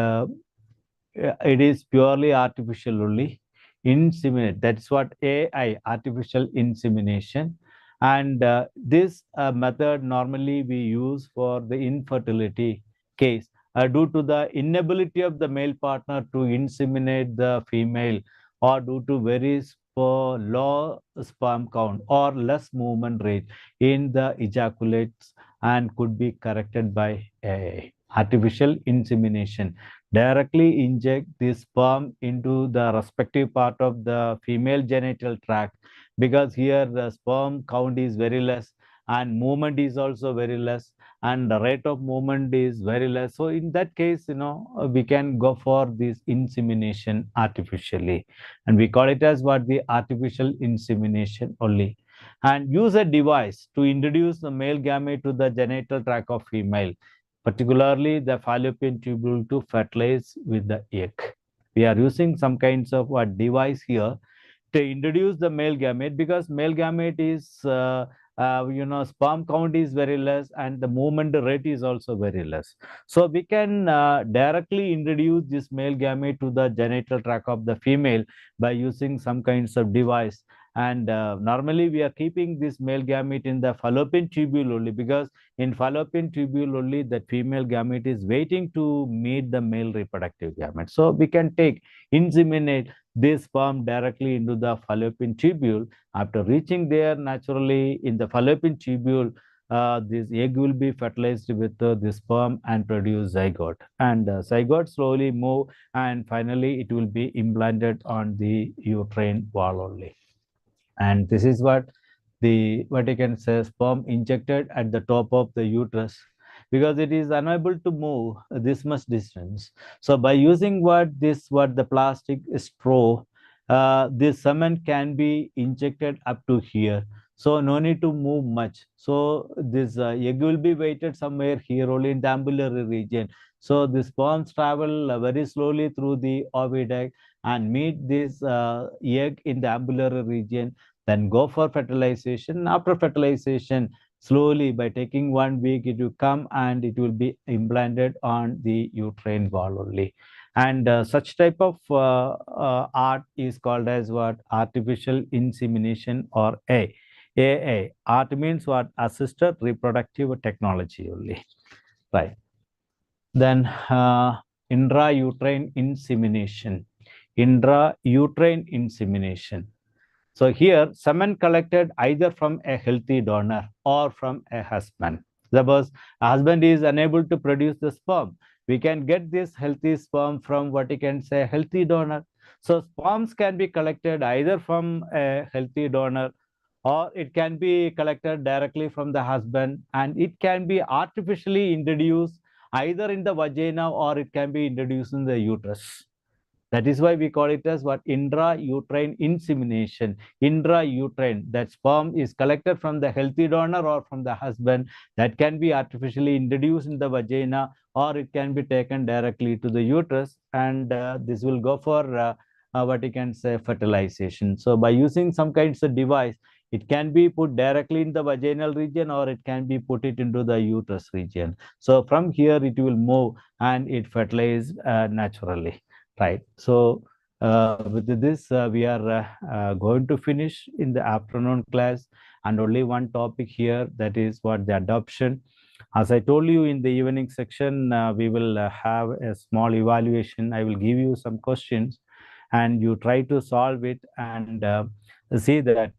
it is purely artificial only. Inseminate, that's what AI, artificial insemination. And this method normally we use for the infertility case due to the inability of the male partner to inseminate the female, or due to very low sperm count or less movement rate in the ejaculates, and could be corrected by AI. Artificial insemination, directly inject the sperm into the respective part of the female genital tract, because here the sperm count is very less and movement is also very less, and the rate of movement is very less. So in that case, we can go for this insemination artificially, and we call it as what the artificial insemination only. And use a device to introduce the male gamete to the genital tract of female, particularly the fallopian tubule, to fertilize with the egg. We are using some kinds of what device here introduce the male gamete, because male gamete is sperm count is very less and the movement rate is also very less. So we can directly introduce this male gamete to the genital tract of the female by using some kinds of device. And normally we are keeping this male gamete in the fallopian tubule only, because in fallopian tubule only the female gamete is waiting to meet the male reproductive gamete. So we can inseminate this sperm directly into the fallopian tubule. After reaching there, naturally in the fallopian tubule, this egg will be fertilized with the sperm and produce zygote. And zygote slowly move, and finally it will be implanted on the uterine wall only. And this is what you can say, sperm injected at the top of the uterus, because it is unable to move this much distance. So by using the plastic straw, this semen can be injected up to here. So no need to move much. So this egg will be weighted somewhere here only in the ambulatory region. So the sperms travel very slowly through the oviduct and meet this egg in the ambulatory region, then go for fertilization. After fertilization, slowly by taking 1 week, it will come and it will be implanted on the uterine wall only. And such type of art is called as what? Artificial insemination, or AA. Art means what? Assisted reproductive technology only. Right. Then intrauterine insemination. Intrauterine insemination. So here, semen collected either from a healthy donor or from a husband. Suppose a husband is unable to produce the sperm, we can get this healthy sperm from what you can say, healthy donor. So sperms can be collected either from a healthy donor, or it can be collected directly from the husband, and it can be artificially introduced either in the vagina or it can be introduced in the uterus. That is why we call it as what? Intrauterine insemination. Intrauterine, that sperm is collected from the healthy donor or from the husband, that can be artificially introduced in the vagina, or it can be taken directly to the uterus, and this will go for what you can say, fertilization. So by using some kinds of device, it can be put directly in the vaginal region, or it can be put it into the uterus region. So from here it will move and it fertilize naturally. Right. So with this, we are going to finish in the afternoon class, and only one topic here, that is what? The adoption. As I told you in the evening section, we will have a small evaluation. I will give you some questions and you try to solve it and see that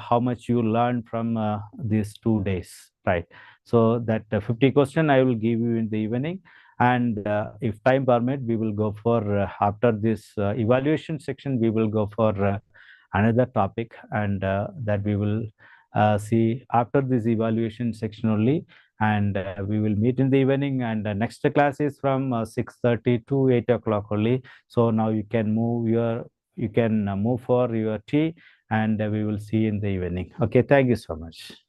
how much you learn from these 2 days. Right. So that 50 question I will give you in the evening. And if time permit, we will go for after this evaluation section, we will go for another topic, and that we will see after this evaluation section only. And we will meet in the evening, and next class is from 6:30 to 8 o'clock only. So now you can move for your tea, and we will see in the evening. Okay, thank you so much.